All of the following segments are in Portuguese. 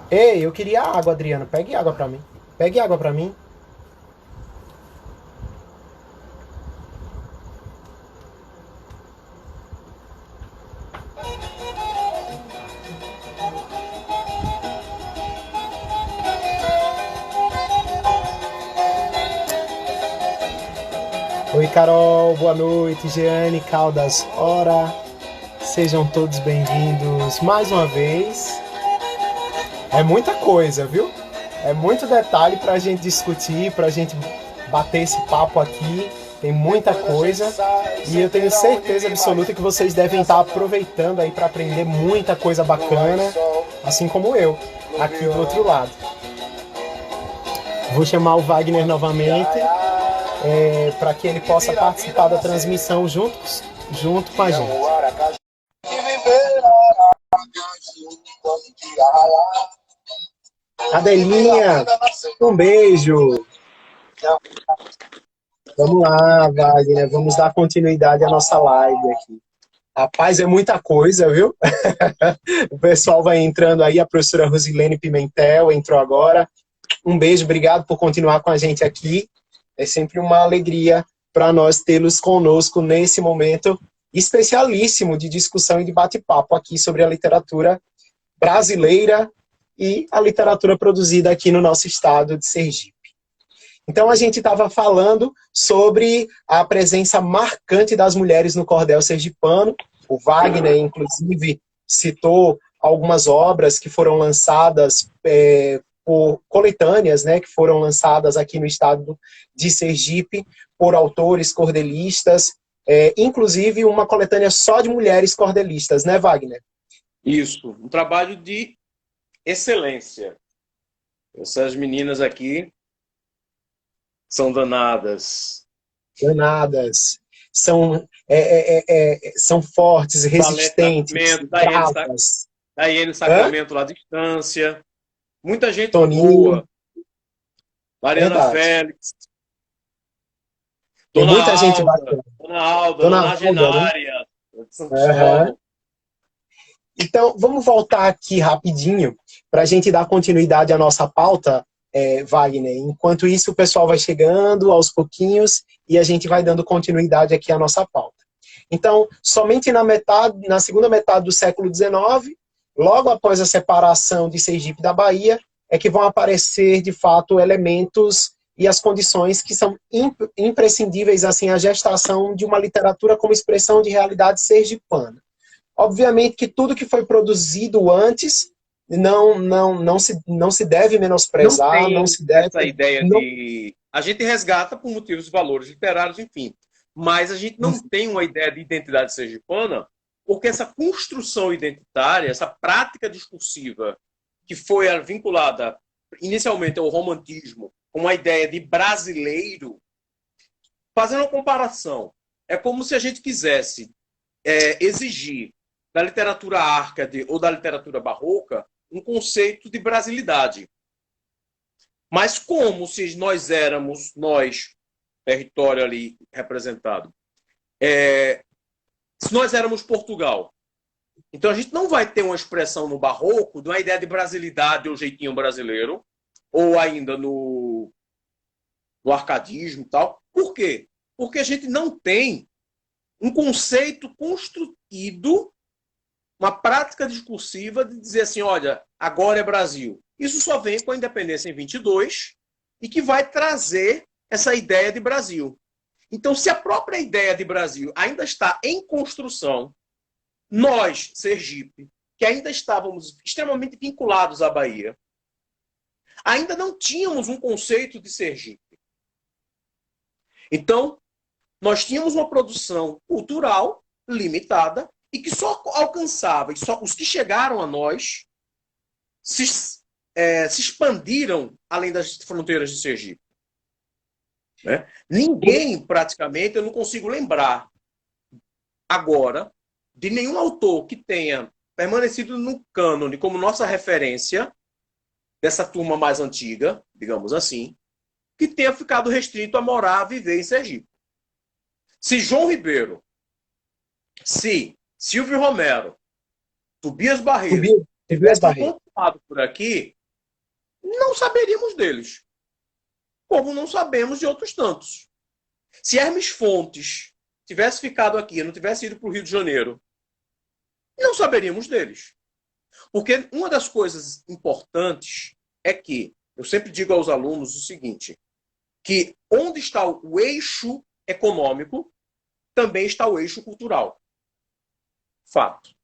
Ei, eu queria água, Adriano. Pegue água pra mim. Pegue água pra mim. Oi, Carol. Boa noite. Jeane Caldas. Ora. Sejam todos bem-vindos mais uma vez. É muita coisa, viu? É muito detalhe pra gente discutir, pra gente bater esse papo aqui. Tem muita coisa. E eu tenho certeza absoluta que vocês devem estar aproveitando aí para aprender muita coisa bacana, assim como eu, aqui do outro lado. Vou chamar o Wagner novamente para que ele possa participar da transmissão junto com a gente. Adelinha, um beijo. Vamos lá, Wagner, vamos dar continuidade à nossa live aqui. Rapaz, é muita coisa, viu? O pessoal vai entrando aí, a professora Rosilene Pimentel entrou agora. Um beijo, obrigado por continuar com a gente aqui. É sempre uma alegria para nós tê-los conosco nesse momento especialíssimo de discussão e de bate-papo aqui sobre a literatura brasileira e a literatura produzida aqui no nosso estado de Sergipe. Então, a gente estava falando sobre a presença marcante das mulheres no cordel sergipano. O Wagner, inclusive, citou algumas obras que foram lançadas por coletâneas, né, que foram lançadas aqui no estado de Sergipe por autores cordelistas, inclusive uma coletânea só de mulheres cordelistas, né, Wagner? Isso, um trabalho de excelência. Essas meninas aqui são danadas. Danadas. São fortes, Valete resistentes, Nascimento, bravas. Daiane Hã? Sacramento lá à distância. Muita gente Toninho, boa. Mariana verdade. Félix, Tem muita gente bacana. Dona Dona Alda, né? Genária, de São Uhum. Cristóvão. Então, vamos voltar aqui rapidinho para a gente dar continuidade à nossa pauta, Wagner. Enquanto isso, o pessoal vai chegando aos pouquinhos e a gente vai dando continuidade aqui à nossa pauta. Então, somente na segunda metade do século XIX, logo após a separação de Sergipe da Bahia, é que vão aparecer, de fato, elementos e as condições que são imprescindíveis assim à gestação de uma literatura como expressão de realidade sergipana. Obviamente que tudo que foi produzido antes não se deve Não menosprezar, não tem se deve. essa ideia Não, de. A gente resgata por motivos de valores literários, enfim. Mas a gente não tem uma ideia de identidade sergipana, porque essa construção identitária, essa prática discursiva que foi vinculada inicialmente ao romantismo, com uma ideia de brasileiro, fazendo uma comparação, é como se a gente quisesse exigir da literatura árcade ou da literatura barroca um conceito de brasilidade. Mas como se nós, território ali representado, se nós éramos Portugal, então a gente não vai ter uma expressão no barroco de uma ideia de brasilidade ou jeitinho brasileiro, ou ainda no arcadismo e tal. Por quê? Porque a gente não tem um conceito construído, uma prática discursiva de dizer assim, olha, agora é Brasil. Isso só vem com a independência em 22 e que vai trazer essa ideia de Brasil. Então, se a própria ideia de Brasil ainda está em construção, nós, Sergipe, que ainda estávamos extremamente vinculados à Bahia, ainda não tínhamos um conceito de Sergipe. Então, nós tínhamos uma produção cultural limitada e que só alcançava, e só os que chegaram a nós se expandiram além das fronteiras de Sergipe. Né? Ninguém, praticamente, eu não consigo lembrar agora de nenhum autor que tenha permanecido no cânone como nossa referência dessa turma mais antiga, digamos assim, que tenha ficado restrito a morar, a viver em Sergipe. Se João Ribeiro, se Silvio Romero, Tobias Barreto Tobias tivessem Barreto. pontuado por aqui, Não saberíamos deles, como não sabemos de outros tantos. Se Hermes Fontes tivesse ficado aqui, não tivesse ido para o Rio de Janeiro, não saberíamos deles. Porque uma das coisas importantes é que, eu sempre digo aos alunos o seguinte, que onde está o eixo econômico, também está o eixo cultural. Fato.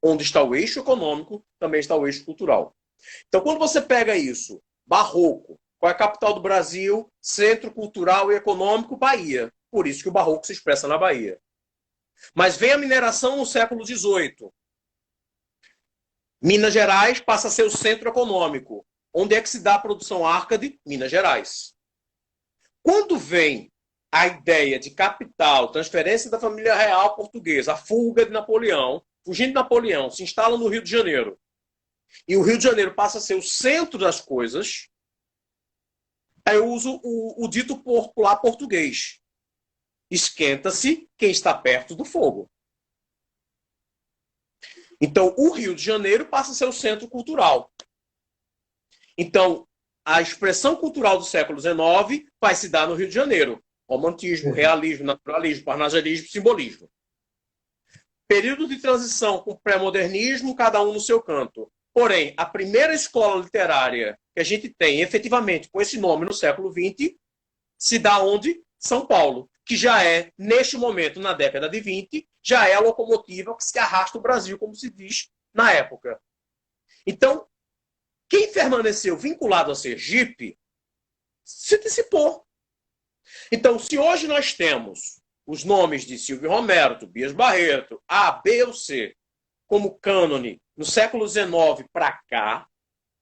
Onde está o eixo econômico, também está o eixo cultural. Então, quando você pega isso, Barroco, qual é a capital do Brasil? Centro cultural e econômico, Bahia. Por isso que o Barroco se expressa na Bahia. Mas vem a mineração no século XVIII. Minas Gerais passa a ser o centro econômico. Onde é que se dá a produção Arcade? Minas Gerais. Quando vem a ideia de capital, transferência da família real portuguesa, a fuga de Napoleão, fugindo de Napoleão, se instala no Rio de Janeiro, e o Rio de Janeiro passa a ser o centro das coisas, aí eu uso o dito popular português. Esquenta-se quem está perto do fogo. Então, o Rio de Janeiro passa a ser o centro cultural. Então, a expressão cultural do século XIX vai se dar no Rio de Janeiro. Romantismo, realismo, naturalismo, parnasianismo, simbolismo. Período de transição com pré-modernismo, cada um no seu canto. Porém, a primeira escola literária que a gente tem, efetivamente, com esse nome no século XX, se dá onde? São Paulo, que já é, neste momento, na década de 20, já é a locomotiva que se arrasta o Brasil, como se diz na época. Então, quem permaneceu vinculado a Sergipe se dissipou. Então, se hoje nós temos os nomes de Silvio Romero, Tobias Barreto, A, B ou C, como cânone no século XIX para cá,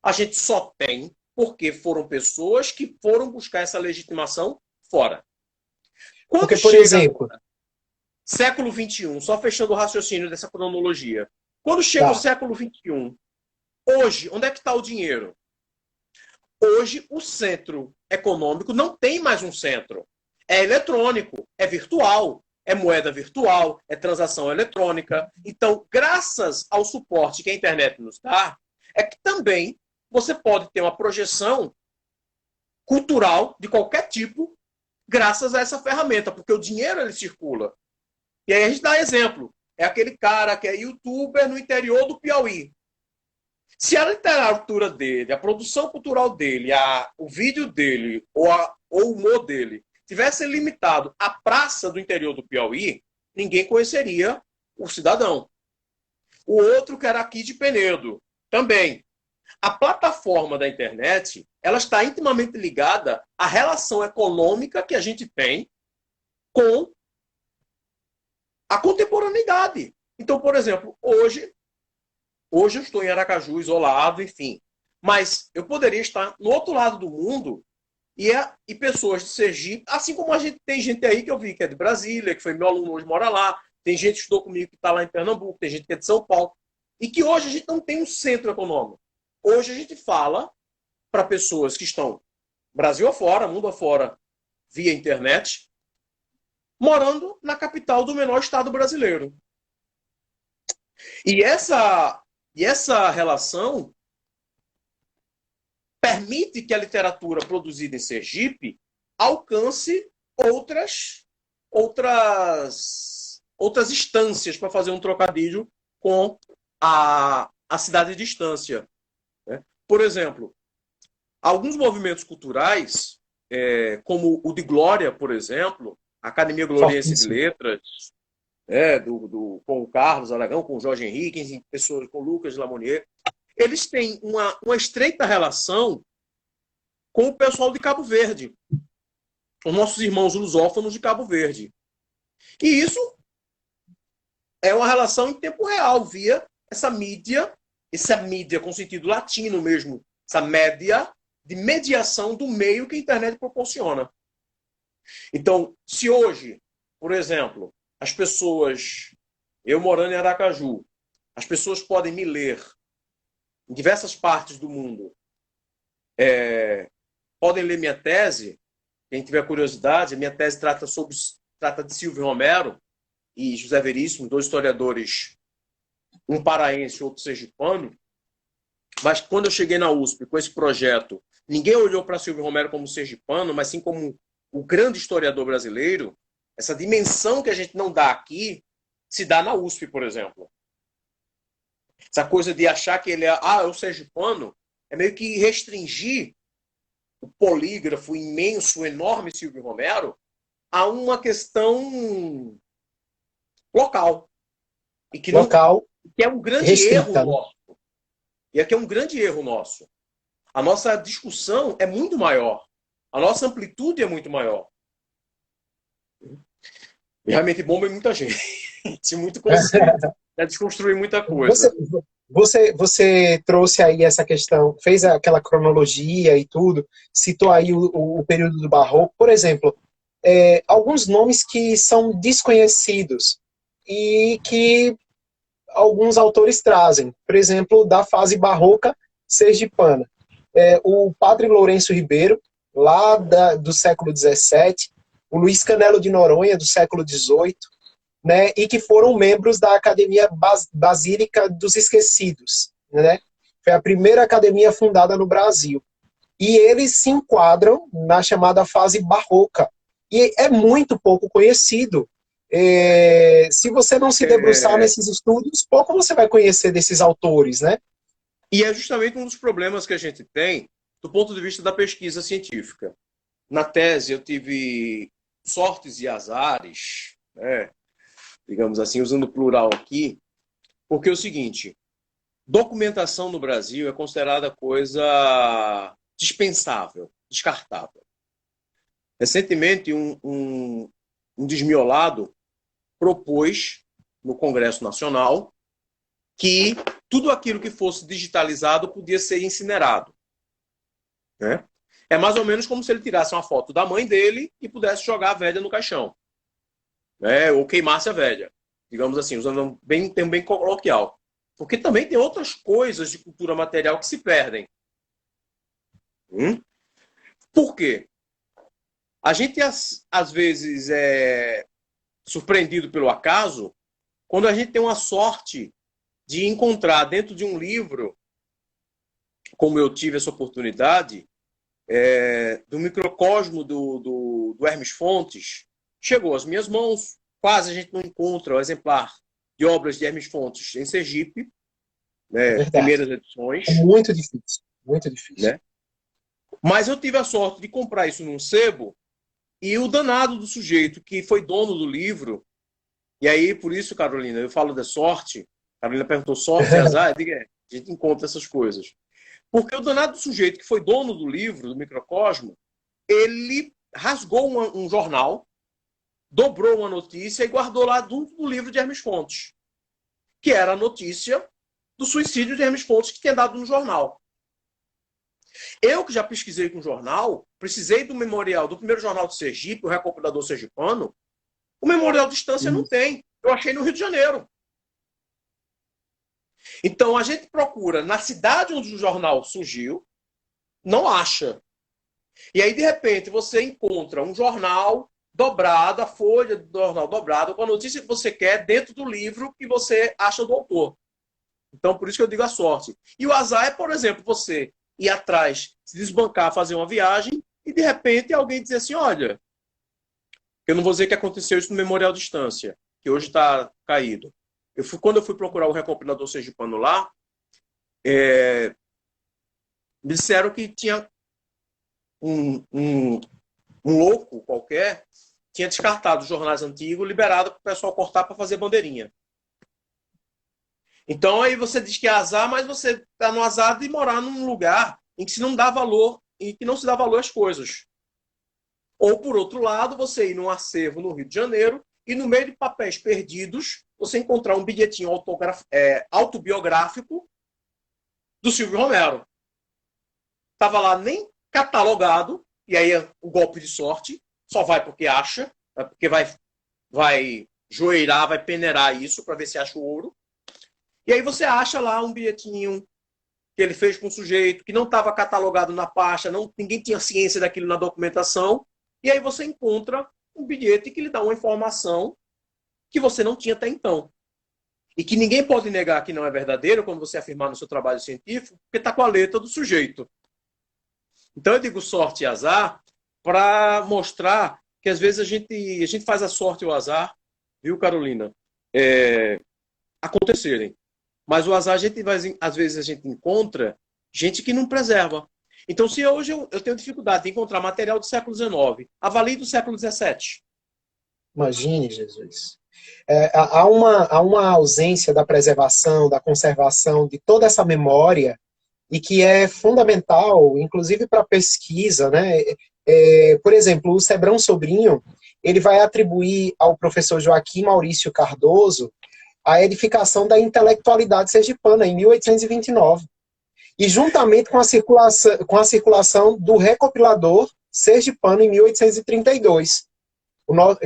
a gente só tem porque foram pessoas que foram buscar essa legitimação fora. Quando porque, por exemplo, século XXI, só fechando o raciocínio dessa cronologia, quando chega o século XXI, hoje, onde é que está o dinheiro? Hoje, o centro econômico não tem mais um centro. É eletrônico, é virtual, é moeda virtual, é transação eletrônica. Então, graças ao suporte que a internet nos dá, é que também você pode ter uma projeção cultural de qualquer tipo graças a essa ferramenta, porque o dinheiro ele circula. E aí a gente dá exemplo. É aquele cara que é youtuber no interior do Piauí. Se a literatura dele, a produção cultural dele, o vídeo dele ou o humor dele tivesse limitado à praça do interior do Piauí, ninguém conheceria o cidadão. O outro que era aqui de Penedo, também. A plataforma da internet, ela está intimamente ligada à relação econômica que a gente tem com a contemporaneidade. Então, por exemplo, hoje eu estou em Aracaju, isolado, enfim. Mas eu poderia estar no outro lado do mundo e pessoas de Sergipe, assim como a gente tem gente aí que eu vi que é de Brasília, que foi meu aluno, hoje mora lá, tem gente que estudou comigo que está lá em Pernambuco, tem gente que é de São Paulo, e que hoje a gente não tem um centro econômico. Hoje a gente fala para pessoas que estão Brasil afora, mundo afora, via internet, morando na capital do menor estado brasileiro. E essa relação permite que a literatura produzida em Sergipe alcance outras instâncias, para fazer um trocadilho com a cidade de distância. Né? Por exemplo, alguns movimentos culturais, como o de Glória, por exemplo, a Academia Gloriense de Letras, com o Carlos Aragão, com o Jorge Henrique, pessoas com o Lucas Lamonier, eles têm uma estreita relação com o pessoal de Cabo Verde, os nossos irmãos lusófonos de Cabo Verde. E isso é uma relação em tempo real, via essa mídia com sentido latino mesmo, essa média de mediação do meio que a internet proporciona. Então, se hoje, por exemplo, as pessoas, eu morando em Aracaju, as pessoas podem me ler em diversas partes do mundo, podem ler minha tese, quem tiver curiosidade, a minha tese trata de Silvio Romero e José Veríssimo, dois historiadores, um paraense e outro sergipano. Mas quando eu cheguei na USP com esse projeto, ninguém olhou para Silvio Romero como sergipano, mas sim como o grande historiador brasileiro. Essa dimensão que a gente não dá aqui se dá na USP, por exemplo. Essa coisa de achar que ele é o sergipano, é meio que restringir o polígrafo imenso, enorme Silvio Romero a uma questão local. E que, não, Local, que é um grande erro restrita, né? nosso. E aqui é um grande erro nosso. A nossa discussão é muito maior. A nossa amplitude é muito maior. E realmente bomba é muita gente. Muito conceito. É desconstruir muita Você, coisa. você trouxe aí essa questão, fez aquela cronologia e tudo, citou aí o período do Barroco. Por exemplo, alguns nomes que são desconhecidos e que alguns autores trazem. Por exemplo, da fase barroca sergipana. O padre Lourenço Ribeiro, lá do século XVII, o Luiz Canelo de Noronha, do século XVIII, né, e que foram membros da Academia Basílica dos Esquecidos, né? Foi a primeira academia fundada no Brasil. E eles se enquadram na chamada fase barroca. E é muito pouco conhecido. Se você não se debruçar nesses estudos, pouco você vai conhecer desses autores, né? E é justamente um dos problemas que a gente tem do ponto de vista da pesquisa científica. Na tese, eu tive sortes e azares, né? Digamos assim, usando o plural aqui, porque é o seguinte, documentação no Brasil é considerada coisa dispensável, descartável. Recentemente, um desmiolado propôs no Congresso Nacional que tudo aquilo que fosse digitalizado podia ser incinerado. Né? É mais ou menos como se ele tirasse uma foto da mãe dele e pudesse jogar a velha no caixão. Né? Ou queimasse a velha. Digamos assim, usando um termo bem coloquial. Porque também tem outras coisas de cultura material que se perdem. Por quê? A gente, às vezes, é surpreendido pelo acaso quando a gente tem uma sorte de encontrar dentro de um livro, como eu tive essa oportunidade, do microcosmo do Hermes Fontes, chegou às minhas mãos. Quase a gente não encontra o exemplar de obras de Hermes Fontes em Sergipe, É né, verdade. primeiras edições. É muito difícil, muito difícil. Né? Mas eu tive a sorte de comprar isso num sebo e o danado do sujeito que foi dono do livro, e aí, por isso, Carolina, eu falo de sorte, Carolina perguntou sorte e azar, eu digo, a gente encontra essas coisas. Porque o danado do sujeito que foi dono do livro, do microcosmo, ele rasgou um jornal, dobrou uma notícia e guardou lá dentro do livro de Hermes Fontes, que era a notícia do suicídio de Hermes Fontes que tinha dado no jornal. Eu, que já pesquisei com jornal, precisei do memorial do primeiro jornal de Sergipe, o Recompilador Sergipano. O memorial de distância não tem. Eu achei no Rio de Janeiro. Então, a gente procura na cidade onde o jornal surgiu, não acha. E aí, de repente, você encontra um jornal dobrado, a folha do jornal dobrada, com a notícia que você quer dentro do livro que você acha do autor. Então, por isso que eu digo a sorte. E o azar é, por exemplo, você ir atrás, se desbancar, fazer uma viagem, e de repente alguém dizer assim, olha, eu não vou dizer que aconteceu isso no Memorial Distância, que hoje está caído. Quando eu fui procurar o recompilador sergipano lá, me disseram que tinha um louco qualquer, tinha descartado os jornais antigos, liberado para o pessoal cortar para fazer bandeirinha. Então aí você diz que é azar, mas você está no azar de morar num lugar em que se não dá valor, em que não se dá valor às coisas. Ou, por outro lado, você ir num acervo no Rio de Janeiro e no meio de papéis perdidos, você encontrar um bilhetinho autobiográfico do Silvio Romero. Estava lá nem catalogado, e aí é o golpe de sorte, só vai porque acha, porque vai joeirar, vai peneirar isso para ver se acha o ouro. E aí você acha lá um bilhetinho que ele fez com um sujeito que não estava catalogado na pasta, ninguém tinha ciência daquilo na documentação, e aí você encontra um bilhete que lhe dá uma informação que você não tinha até então. e que ninguém pode negar que não é verdadeiro quando você afirmar no seu trabalho científico, porque está com a letra do sujeito. Então eu digo sorte e azar para mostrar que às vezes a gente faz a sorte e o azar, viu, Carolina, acontecerem. Mas o azar, às vezes a gente encontra gente que não preserva. Então, se hoje eu tenho dificuldade de encontrar material do século XIX, avalie do século XVII. Imagine, Jesus. Há uma ausência da preservação, da conservação de toda essa memória e que é fundamental, inclusive para a pesquisa, né? Por exemplo, o Sebrão Sobrinho, ele vai atribuir ao professor Joaquim Maurício Cardoso a edificação da intelectualidade sergipana, em 1829. E juntamente com a circulação do recopilador sergipano, em 1832,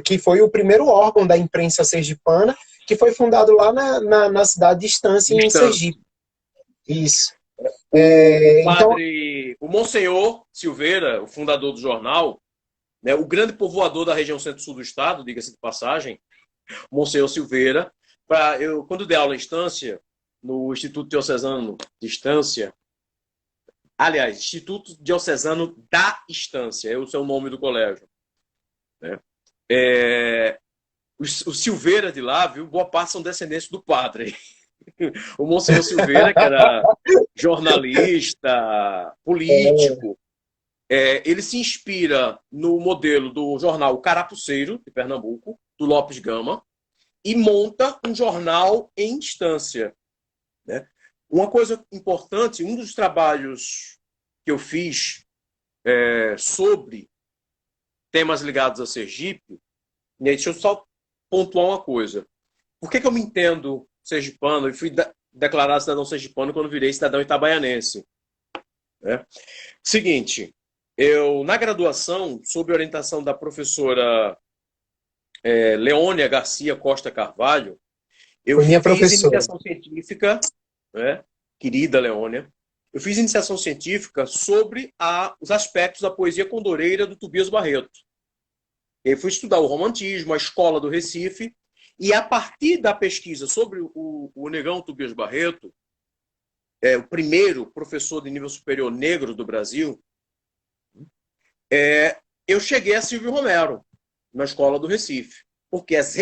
que foi o primeiro órgão da imprensa sergipana, que foi fundado lá na cidade de Estância, em Sergipe. Isso. O Monsenhor Silveira, o fundador do jornal, né, o grande povoador da região centro-sul do estado, diga-se de passagem, Monsenhor Silveira, quando dei aula em Estância, no Instituto Diocesano de Estância, aliás, Instituto Diocesano da Estância, esse é o nome do colégio, né? O Silveira de lá, viu, boa parte são descendentes do padre. O Monsenhor Silveira, que era jornalista, político, ele se inspira no modelo do jornal Carapuceiro, de Pernambuco, do Lopes Gama, e monta um jornal em Estância, né? Uma coisa importante, um dos trabalhos que eu fiz sobre temas ligados a Sergipe, e aí deixa eu só pontuar uma coisa. Por que eu me entendo sergipano e fui declarado cidadão sergipano quando virei cidadão itabaianense? Seguinte, eu, na graduação, sob orientação da professora Leônia Garcia Costa Carvalho, eu fiz iniciação científica, né, querida Leônia, eu fiz iniciação científica sobre os aspectos da poesia condoreira do Tobias Barreto. Eu fui estudar o romantismo, a escola do Recife, e a partir da pesquisa sobre o negão Tobias Barreto, o primeiro professor de nível superior negro do Brasil, eu cheguei a Silvio Romero, na escola do Recife. Porque as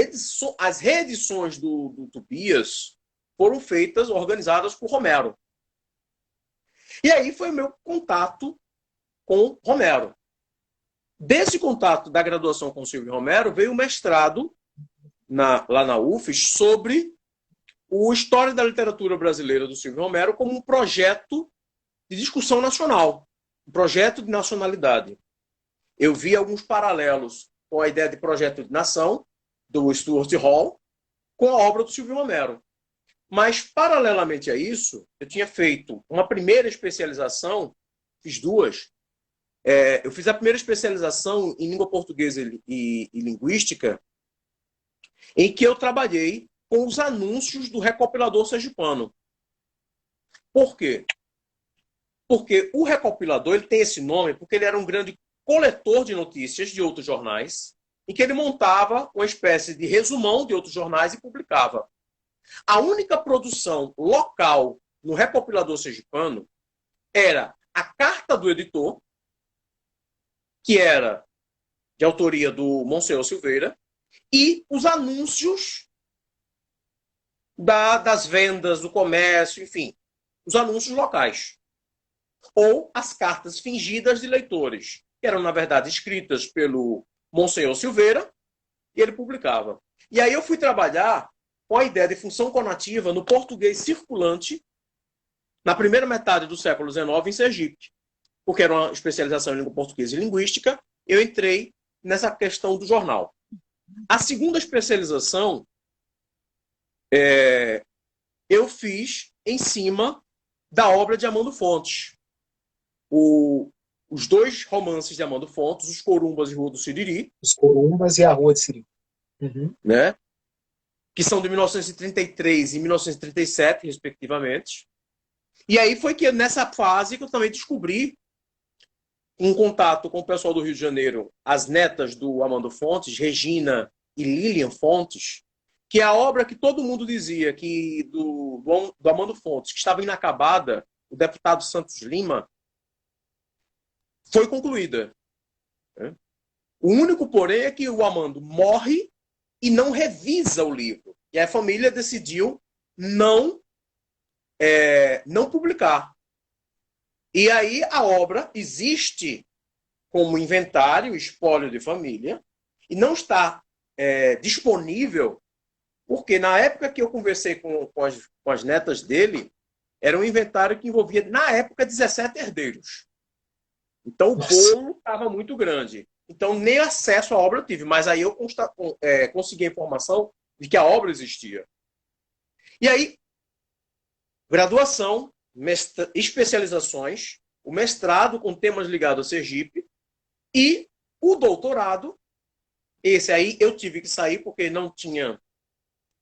reedições do Tobias foram feitas, organizadas por Romero. E aí foi o meu contato com Romero. Desse contato da graduação com Silvio Romero, veio o mestrado lá na UFES sobre o História da Literatura Brasileira do Silvio Romero como um projeto de discussão nacional, um projeto de nacionalidade. Eu vi alguns paralelos com a ideia de projeto de nação do Stuart Hall com a obra do Silvio Romero. Mas, paralelamente a isso, eu tinha feito uma primeira especialização, fiz duas. Eu fiz a primeira especialização em língua portuguesa e linguística, em que eu trabalhei com os anúncios do recopilador sergipano. Por quê? Porque o recopilador ele tem esse nome porque ele era um grande coletor de notícias de outros jornais, em que ele montava uma espécie de resumão de outros jornais e publicava. A única produção local no recopilador sergipano era a carta do editor, que era de autoria do Monsenhor Silveira, e os anúncios das vendas, do comércio, enfim, os anúncios locais. Ou as cartas fingidas de leitores, que eram, na verdade, escritas pelo Monsenhor Silveira, e ele publicava. E aí eu fui trabalhar com a ideia de função conativa no português circulante na primeira metade do século XIX em Sergipe. Porque era uma especialização em língua portuguesa e linguística, eu entrei nessa questão do jornal. A segunda especialização eu fiz em cima da obra de Amando Fontes. Os dois romances de Amando Fontes, Os Corumbas e Rua do Siriri. Os Corumbas e a Rua de Siriri. Uhum. Né? Que são de 1933 e 1937, respectivamente. E aí foi que nessa fase que eu também descobri, em contato com o pessoal do Rio de Janeiro, as netas do Amando Fontes, Regina e Lilian Fontes, que é a obra que todo mundo dizia que do Armando Fontes, que estava inacabada, o deputado Santos Lima, foi concluída. Né? O único, porém, é que o Armando morre e não revisa o livro. E a família decidiu não publicar. E aí a obra existe como inventário, espólio de família, e não está disponível, porque na época que eu conversei com as netas dele, era um inventário que envolvia, na época, 17 herdeiros. Então o bolo estava muito grande. Então nem acesso à obra eu tive, mas aí eu consegui a informação de que a obra existia. E aí, graduação, especializações, o mestrado com temas ligados a Sergipe e o doutorado. Esse aí eu tive que sair porque não tinha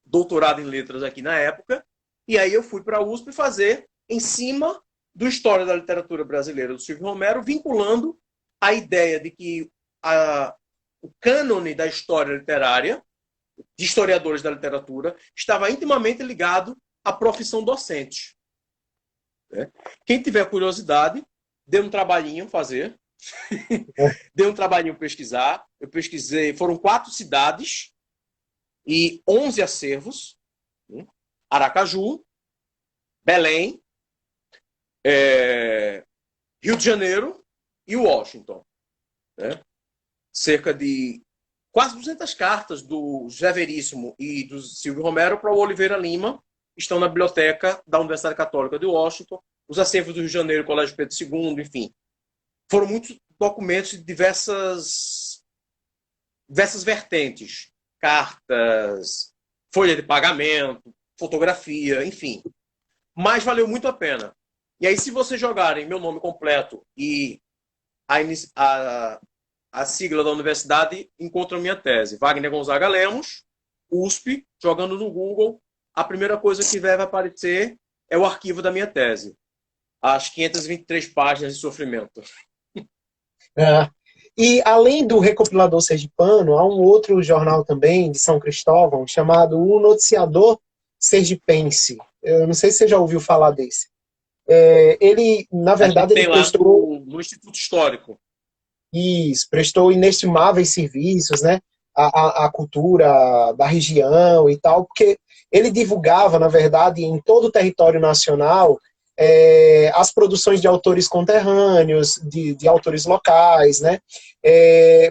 doutorado em letras aqui na época. E aí eu fui para a USP fazer em cima do História da Literatura Brasileira do Silvio Romero, vinculando a ideia de que o cânone da história literária, de historiadores da literatura, estava intimamente ligado à profissão docente. Quem tiver curiosidade, dê um trabalhinho fazer, dê um trabalhinho pesquisar. Eu pesquisei, foram 4 cidades e 11 acervos: Aracaju, Belém, Rio de Janeiro e Washington. Cerca de quase 200 cartas do José Veríssimo e do Silvio Romero para o Oliveira Lima estão na biblioteca da Universidade Católica de Washington, os acervos do Rio de Janeiro, Colégio Pedro II, enfim. Foram muitos documentos de diversas vertentes. Cartas, folha de pagamento, fotografia, enfim. Mas valeu muito a pena. E aí, se vocês jogarem meu nome completo e a sigla da universidade, encontram minha tese. Wagner Gonzaga Lemos, USP, jogando no Google, a primeira coisa que vai aparecer é o arquivo da minha tese. As 523 páginas de sofrimento. E além do Recopilador Sergipano, há um outro jornal também, de São Cristóvão, chamado O Noticiador Sergipense. Eu não sei se você já ouviu falar desse. Ele, na verdade, ele prestou... no Instituto Histórico. Isso, prestou inestimáveis serviços, né, à cultura da região e tal, porque ele divulgava, na verdade, em todo o território nacional, as produções de autores conterrâneos, de autores locais, né?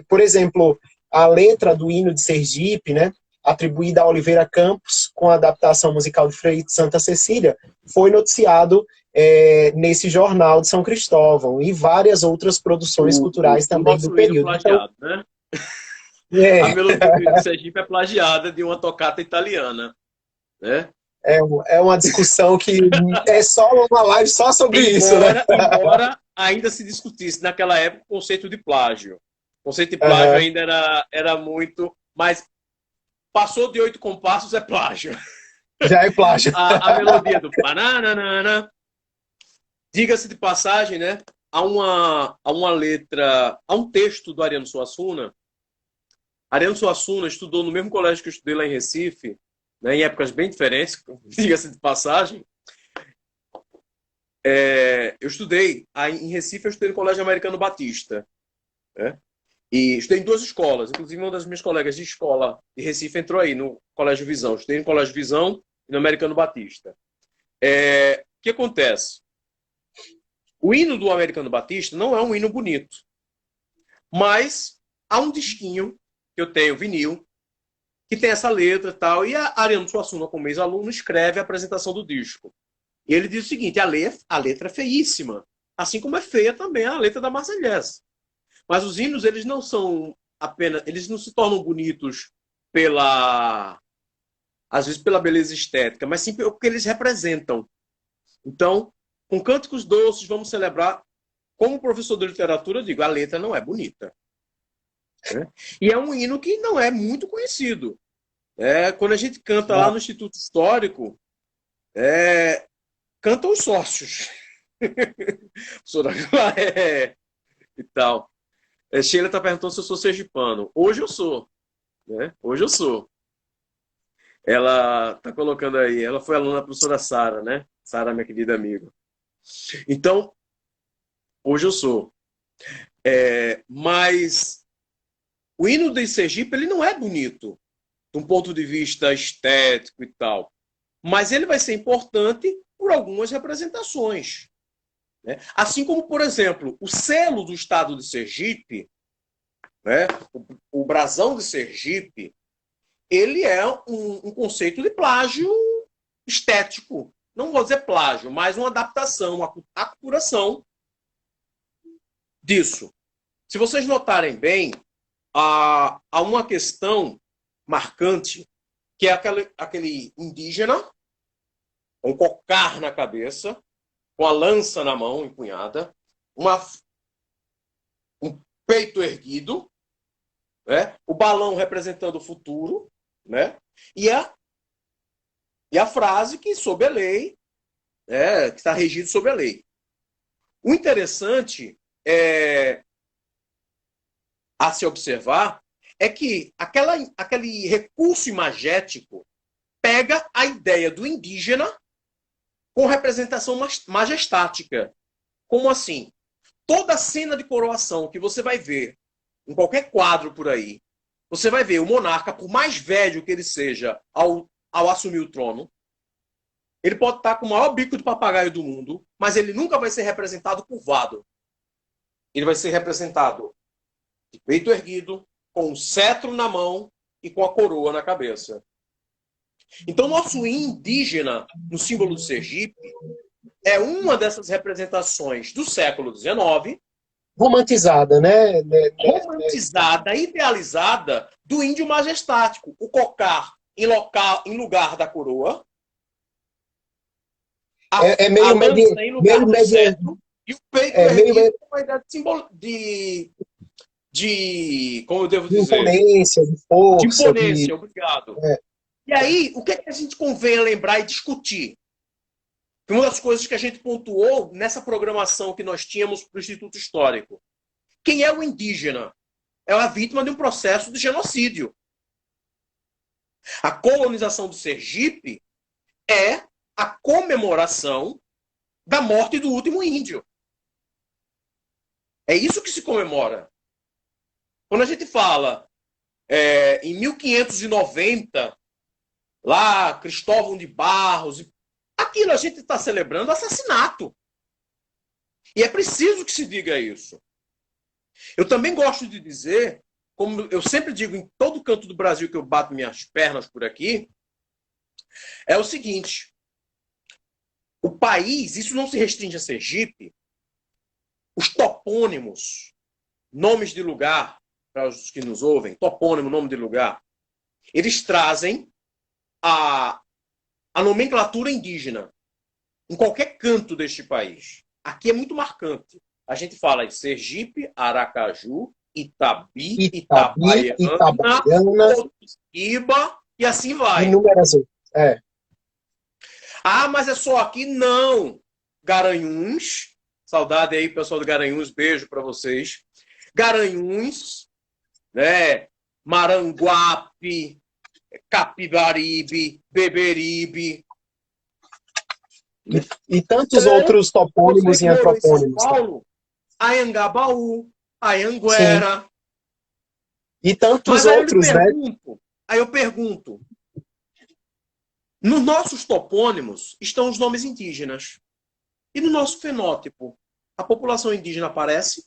Por exemplo, a letra do hino de Sergipe, né, atribuída a Oliveira Campos, com a adaptação musical de Frei de Santa Cecília, foi noticiado nesse jornal de São Cristóvão, e várias outras produções culturais também do período. Plagiado, então, né? A melodia do hino de Sergipe é plagiada de uma tocata italiana, né? É uma discussão que é só uma live só sobre isso, né? Embora ainda se discutisse naquela época o conceito de plágio. O conceito de plágio ainda era muito... Mas passou de 8 compassos, é plágio. Já é plágio. A melodia do pananana. Diga-se de passagem, né? Há uma letra... Há um texto do Ariano Suassuna. Ariano Suassuna estudou no mesmo colégio que eu estudei lá em Recife, né, em épocas bem diferentes, diga-se de passagem. Eu estudei em Recife, eu estudei no Colégio Americano Batista, né? E estudei em 2 escolas, inclusive uma das minhas colegas de escola de Recife entrou aí no Colégio Visão. Eu estudei no Colégio Visão e no Americano Batista. O que acontece? O hino do Americano Batista não é um hino bonito, mas há um disquinho que eu tenho, vinil, que tem essa letra e tal, e a Ariano Suassuna, como ex-aluno, escreve a apresentação do disco. E ele diz o seguinte: a letra é feíssima, assim como é feia também a letra da Marseillaise. Mas os hinos, eles não são apenas... Eles não se tornam bonitos às vezes pela beleza estética, mas sim pelo que eles representam. Então, com Cânticos Doces, vamos celebrar... Como professor de literatura, eu digo, a letra não é bonita. E é um hino que não é muito conhecido. Quando a gente canta lá no Instituto Histórico, cantam os sócios. E tal. Sheila está perguntando se eu sou sergipano. Hoje eu sou. Né? Hoje eu sou. Ela está colocando aí, ela foi aluna da professora Sara, né? Sara, minha querida amiga. Então, hoje eu sou. Mas o hino de Sergipe, ele não é bonito, de um ponto de vista estético e tal. Mas ele vai ser importante por algumas representações. Né? Assim como, por exemplo, o selo do estado de Sergipe, né? O brasão de Sergipe, ele é um conceito de plágio estético. Não vou dizer plágio, mas uma adaptação, uma aculturação disso. Se vocês notarem bem, há uma questão marcante, que é aquele indígena, com um cocar na cabeça, com a lança na mão, empunhada, um peito erguido, né? O balão representando o futuro, né? E a frase que sob a lei, né? Que está regido sob a lei. O interessante a se observar é que aquele recurso imagético pega a ideia do indígena com representação majestática. Como assim? Toda cena de coroação que você vai ver em qualquer quadro por aí, você vai ver o monarca, por mais velho que ele seja ao assumir o trono, ele pode estar com o maior bico de papagaio do mundo, mas ele nunca vai ser representado curvado. Ele vai ser representado de peito erguido, com um cetro na mão e com a coroa na cabeça. Então, nosso indígena, no símbolo do Sergipe, é uma dessas representações do século XIX, romantizada, né? romantizada, idealizada do índio majestático. O cocar em lugar da coroa, É a meio lança em lugar do cetro e o peito erguido com uma ideia de como eu devo dizer? Imponência, de força. De imponência, obrigado. E aí, o que é que a gente convém lembrar e discutir? Uma das coisas que a gente pontuou nessa programação que nós tínhamos para o Instituto Histórico. Quem é o indígena? É a vítima de um processo de genocídio. A colonização do Sergipe é a comemoração da morte do último índio. É isso que se comemora. Quando a gente fala em 1590, lá, Cristóvão de Barros, aquilo a gente está celebrando assassinato. E é preciso que se diga isso. Eu também gosto de dizer, como eu sempre digo em todo canto do Brasil que eu bato minhas pernas por aqui, é o seguinte: o país, isso não se restringe a Sergipe, os topônimos, nomes de lugar, para os que nos ouvem, topônimo, nome de lugar, eles trazem a nomenclatura indígena em qualquer canto deste país. Aqui é muito marcante. A gente fala em Sergipe, Aracaju, Itabi, Itabaiana, Iba e assim vai. Inúmeras. Ah, mas é só aqui? Não. Garanhuns, saudade aí, pessoal do Garanhuns, beijo para vocês. Garanhuns, né? Maranguape, Capibaribe, Beberibe. E tantos outros topônimos e antropônimos. São Paulo, Anhangabaú, Anhanguera. Sim. E tantos outros, né? Aí eu pergunto, nos nossos topônimos estão os nomes indígenas. E no nosso fenótipo, a população indígena aparece?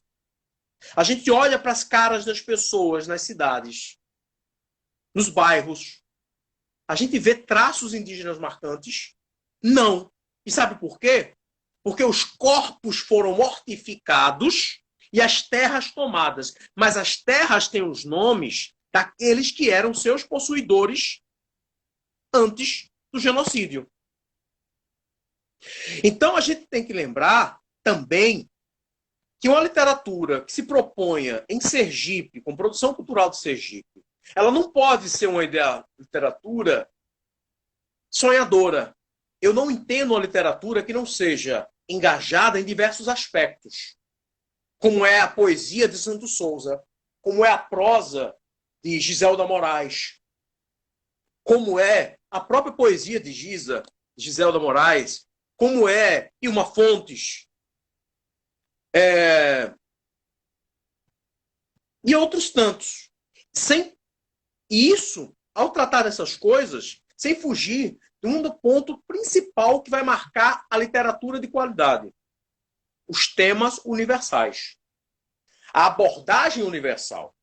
A gente olha para as caras das pessoas nas cidades, nos bairros. A gente vê traços indígenas marcantes? Não. E sabe por quê? Porque os corpos foram mortificados e as terras tomadas. Mas as terras têm os nomes daqueles que eram seus possuidores antes do genocídio. Então a gente tem que lembrar também que uma literatura que se proponha em Sergipe, com produção cultural de Sergipe, ela não pode ser uma literatura sonhadora. Eu não entendo uma literatura que não seja engajada em diversos aspectos, como é a poesia de Santos Souza, como é a prosa de Giselda Moraes. como é a própria poesia de Giselda Moraes, como é Ilma Fontes, e outros tantos. E isso, ao tratar dessas coisas, sem fugir de um ponto principal que vai marcar a literatura de qualidade: os temas universais. A abordagem universal.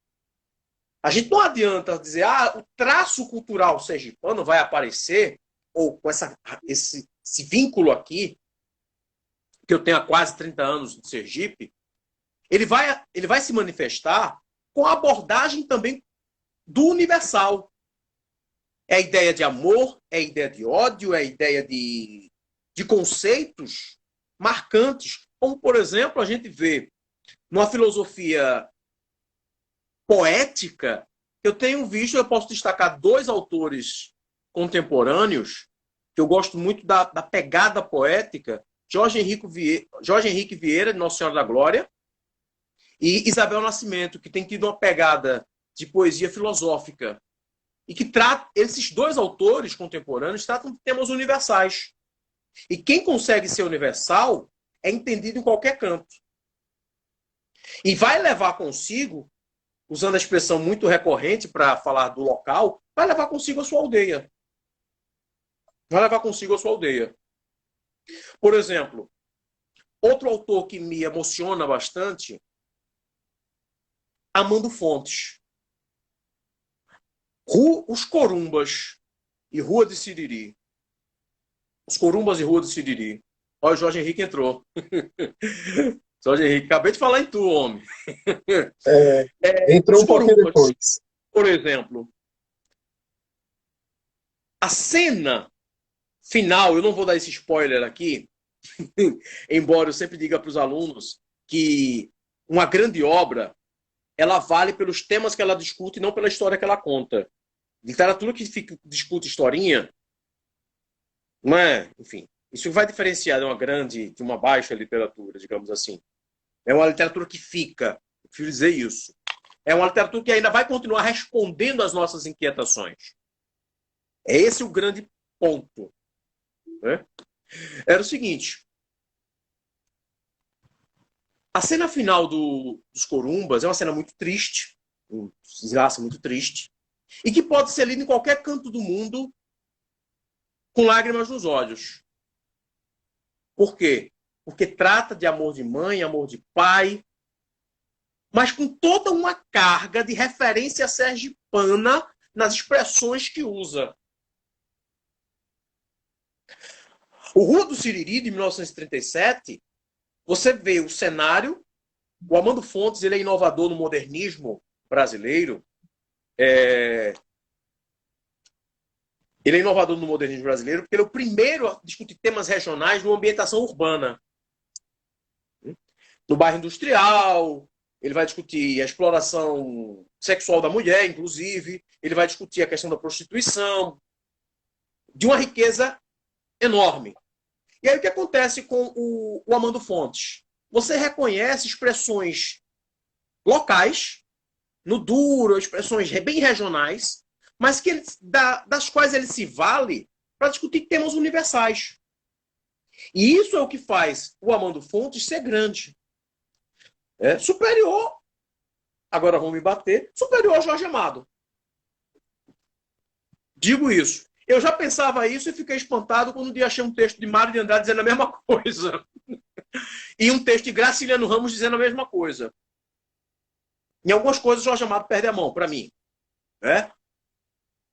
A gente não adianta dizer, o traço cultural sergipano vai aparecer, ou com esse vínculo aqui, que eu tenho há quase 30 anos de Sergipe, ele vai se manifestar com a abordagem também do universal. É a ideia de amor, é a ideia de ódio, é a ideia de conceitos marcantes, como, por exemplo, a gente vê numa filosofia poética. Eu tenho visto, eu posso destacar 2 autores contemporâneos que eu gosto muito da pegada poética: Jorge Henrique Vieira, de Nossa Senhora da Glória, e Isabel Nascimento, que tem tido uma pegada de poesia filosófica. E que esses 2 autores contemporâneos tratam de temas universais. E quem consegue ser universal é entendido em qualquer canto. E vai levar consigo, usando a expressão muito recorrente para falar do local, vai levar consigo a sua aldeia. Vai levar consigo a sua aldeia. Por exemplo, outro autor que me emociona bastante, Amando Fontes. Os Corumbas e Rua de Siriri. Os Corumbas e Rua de Siriri. Olha, o Jorge Henrique entrou. Jorge Henrique, acabei de falar em tu, homem. Entrou um pouquinho depois. Por exemplo, a cena final, eu não vou dar esse spoiler aqui, embora eu sempre diga para os alunos que uma grande obra, ela vale pelos temas que ela discute e não pela história que ela conta. Literatura que discute historinha, não é? Enfim, isso vai diferenciar de uma baixa literatura, digamos assim. É uma literatura que fica, eu preciso dizer isso. É uma literatura que ainda vai continuar respondendo às nossas inquietações. É esse o grande ponto. Né? Era o seguinte: a cena final dos Corumbas é uma cena muito triste, um desgraça muito triste, e que pode ser lida em qualquer canto do mundo com lágrimas nos olhos. Por quê? Porque trata de amor de mãe, amor de pai, mas com toda uma carga de referência sergipana nas expressões que usa. O Rua do Siriri, de 1937, você vê o cenário. O Amando Fontes, ele é inovador no modernismo brasileiro. Ele é inovador no modernismo brasileiro porque ele é o primeiro a discutir temas regionais numa ambientação urbana. No bairro industrial, ele vai discutir a exploração sexual da mulher, inclusive. Ele vai discutir a questão da prostituição, de uma riqueza enorme. E aí o que acontece com o Amando Fontes? Você reconhece expressões locais, no duro, expressões bem regionais, mas das quais ele se vale para discutir temas universais. E isso é o que faz o Amando Fontes ser grande. Superior, agora vão me bater, superior ao Jorge Amado. Digo isso. Eu já pensava isso e fiquei espantado quando um dia achei um texto de Mário de Andrade dizendo a mesma coisa. E um texto de Graciliano Ramos dizendo a mesma coisa. Em algumas coisas, Jorge Amado perde a mão, para mim.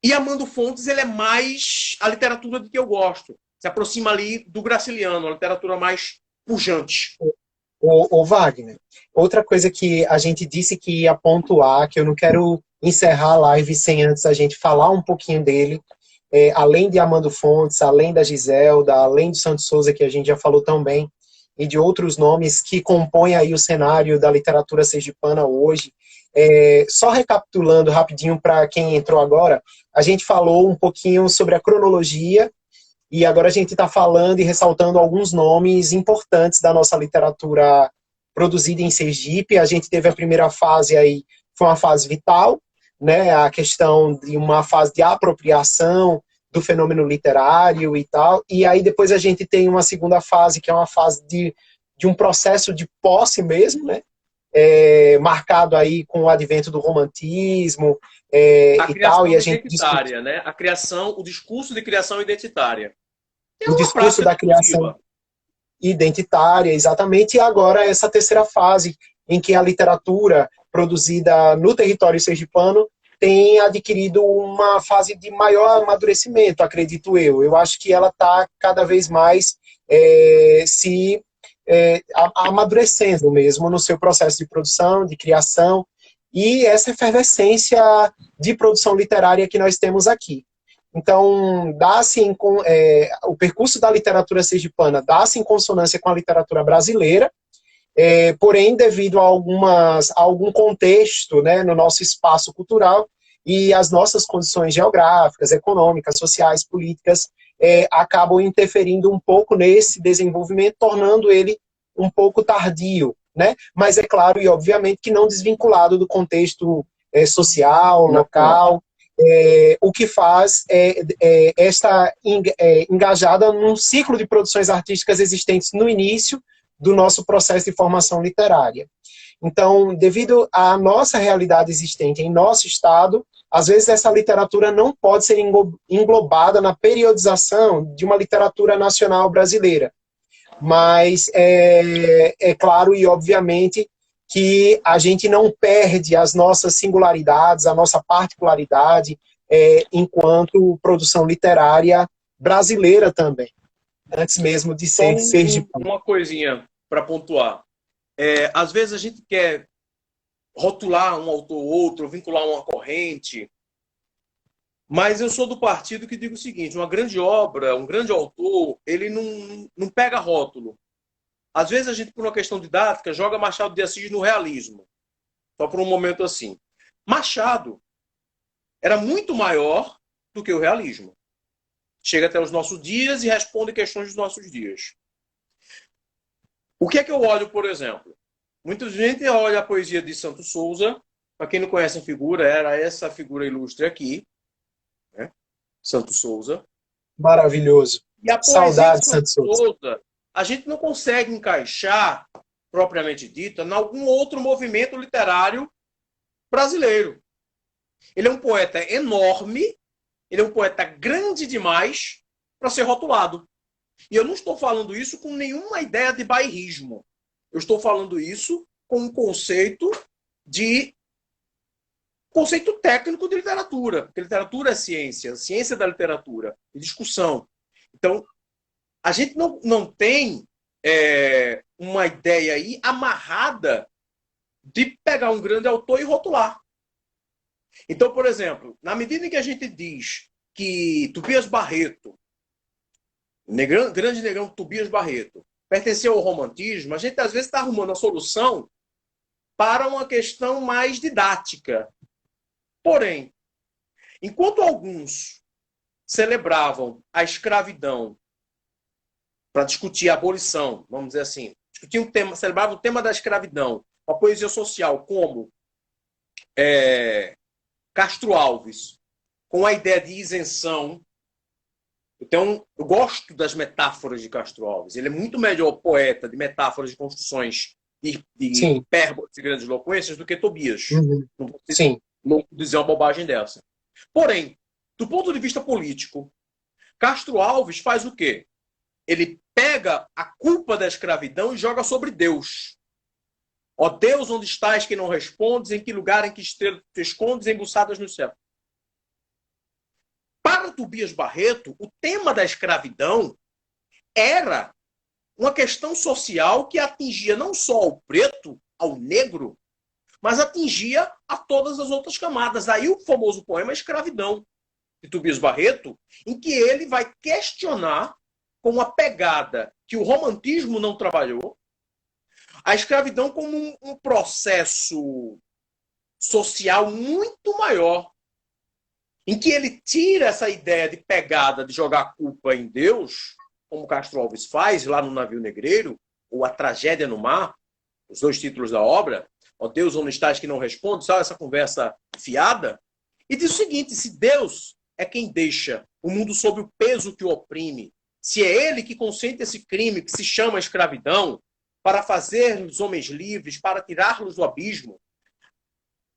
E Amando Fontes, ele é mais a literatura de que eu gosto. Se aproxima ali do Graciliano, a literatura mais pujante. O Wagner, outra coisa que a gente disse que ia pontuar, que eu não quero encerrar a live sem antes a gente falar um pouquinho dele, além de Amando Fontes, além da Giselda, além de Santos Souza, que a gente já falou tão bem, e de outros nomes que compõem aí o cenário da literatura sergipana hoje. Só recapitulando rapidinho para quem entrou agora, a gente falou um pouquinho sobre a cronologia, e agora a gente está falando e ressaltando alguns nomes importantes da nossa literatura produzida em Sergipe. A gente teve a primeira fase aí, foi uma fase vital, né, a questão de uma fase de apropriação do fenômeno literário e tal, e aí depois a gente tem uma segunda fase, que é uma fase de um processo de posse mesmo, né, marcado aí com o advento do romantismo A e tal, e criação a gente discute identitária, né? A criação, o discurso de criação identitária. É o uma discurso prática da criação discursiva. identitária, exatamente, e agora essa terceira fase, em que a literatura produzida no território sergipano tem adquirido uma fase de maior amadurecimento, acredito eu. Eu acho que ela está cada vez mais se amadurecendo mesmo no seu processo de produção, de criação, e essa efervescência de produção literária que nós temos aqui. Então, dá-se o percurso da literatura sergipana dá-se em consonância com a literatura brasileira, porém, devido a algum contexto, né, no nosso espaço cultural e as nossas condições geográficas, econômicas, sociais, políticas, acabam interferindo um pouco nesse desenvolvimento, tornando ele um pouco tardio, né? Mas é claro e obviamente que não desvinculado do contexto social, local, o que faz esta engajada num ciclo de produções artísticas existentes no início do nosso processo de formação literária. Então, devido à nossa realidade existente em nosso estado, às vezes essa literatura não pode ser englobada na periodização de uma literatura nacional brasileira. Mas é claro e obviamente que a gente não perde as nossas singularidades, a nossa particularidade, enquanto produção literária brasileira também, antes mesmo de Só ser sergipano. uma coisinha para pontuar. Às vezes a gente quer rotular um autor ou outro, vincular uma corrente, mas eu sou do partido que digo o seguinte: uma grande obra, um grande autor, ele não pega rótulo. Às vezes a gente, por uma questão didática, joga Machado de Assis no realismo. Só por um momento assim. Machado era muito maior do que o realismo. Chega até os nossos dias e responde questões dos nossos dias. O que é que eu olho, por exemplo? Muita gente olha a poesia de Santos Souza. Para quem não conhece a figura, era essa figura ilustre aqui, né? Santos Souza. Maravilhoso. E a poesia de Saudade, Santos Santos Souza. Souza, a gente não consegue encaixar, propriamente dita, em algum outro movimento literário brasileiro. Ele é um poeta enorme, ele é um poeta grande demais para ser rotulado. E eu não estou falando isso com nenhuma ideia de bairrismo. Eu estou falando isso com um conceito técnico de literatura. Porque literatura é ciência da literatura, e discussão. Então, a gente não tem uma ideia aí amarrada de pegar um grande autor e rotular. Então, por exemplo, na medida em que a gente diz que Tobias Barreto, grande negrão Tobias Barreto, pertenceu ao romantismo, a gente às vezes está arrumando a solução para uma questão mais didática. Porém, enquanto alguns celebravam a escravidão para discutir a abolição, vamos dizer assim, celebravam o tema da escravidão, a poesia social, como Castro Alves, com a ideia de isenção. Então, eu gosto das metáforas de Castro Alves. Ele é muito melhor poeta de metáforas de construções de hipérboles e grandes eloquências do que Tobias. Uhum. Não dizer uma bobagem dessa. Porém, do ponto de vista político, Castro Alves faz o quê? Ele pega a culpa da escravidão e joga sobre Deus. Ó Deus, onde estás que não respondes? Em que lugar em que te escondes embuçadas no céu? Para Tobias Barreto, o tema da escravidão era uma questão social que atingia não só ao preto, ao negro, mas atingia a todas as outras camadas. Aí o famoso poema Escravidão, de Tobias Barreto, em que ele vai questionar, com uma pegada que o romantismo não trabalhou, a escravidão como um processo social muito maior, em que ele tira essa ideia de pegada, de jogar a culpa em Deus, como Castro Alves faz lá no Navio Negreiro, ou A Tragédia no Mar, os dois títulos da obra, ó Deus, onde estás que não responde, sabe essa conversa fiada? E diz o seguinte: se Deus é quem deixa o mundo sob o peso que o oprime, se é ele que consente esse crime que se chama escravidão, para fazer os homens livres, para tirá-los do abismo,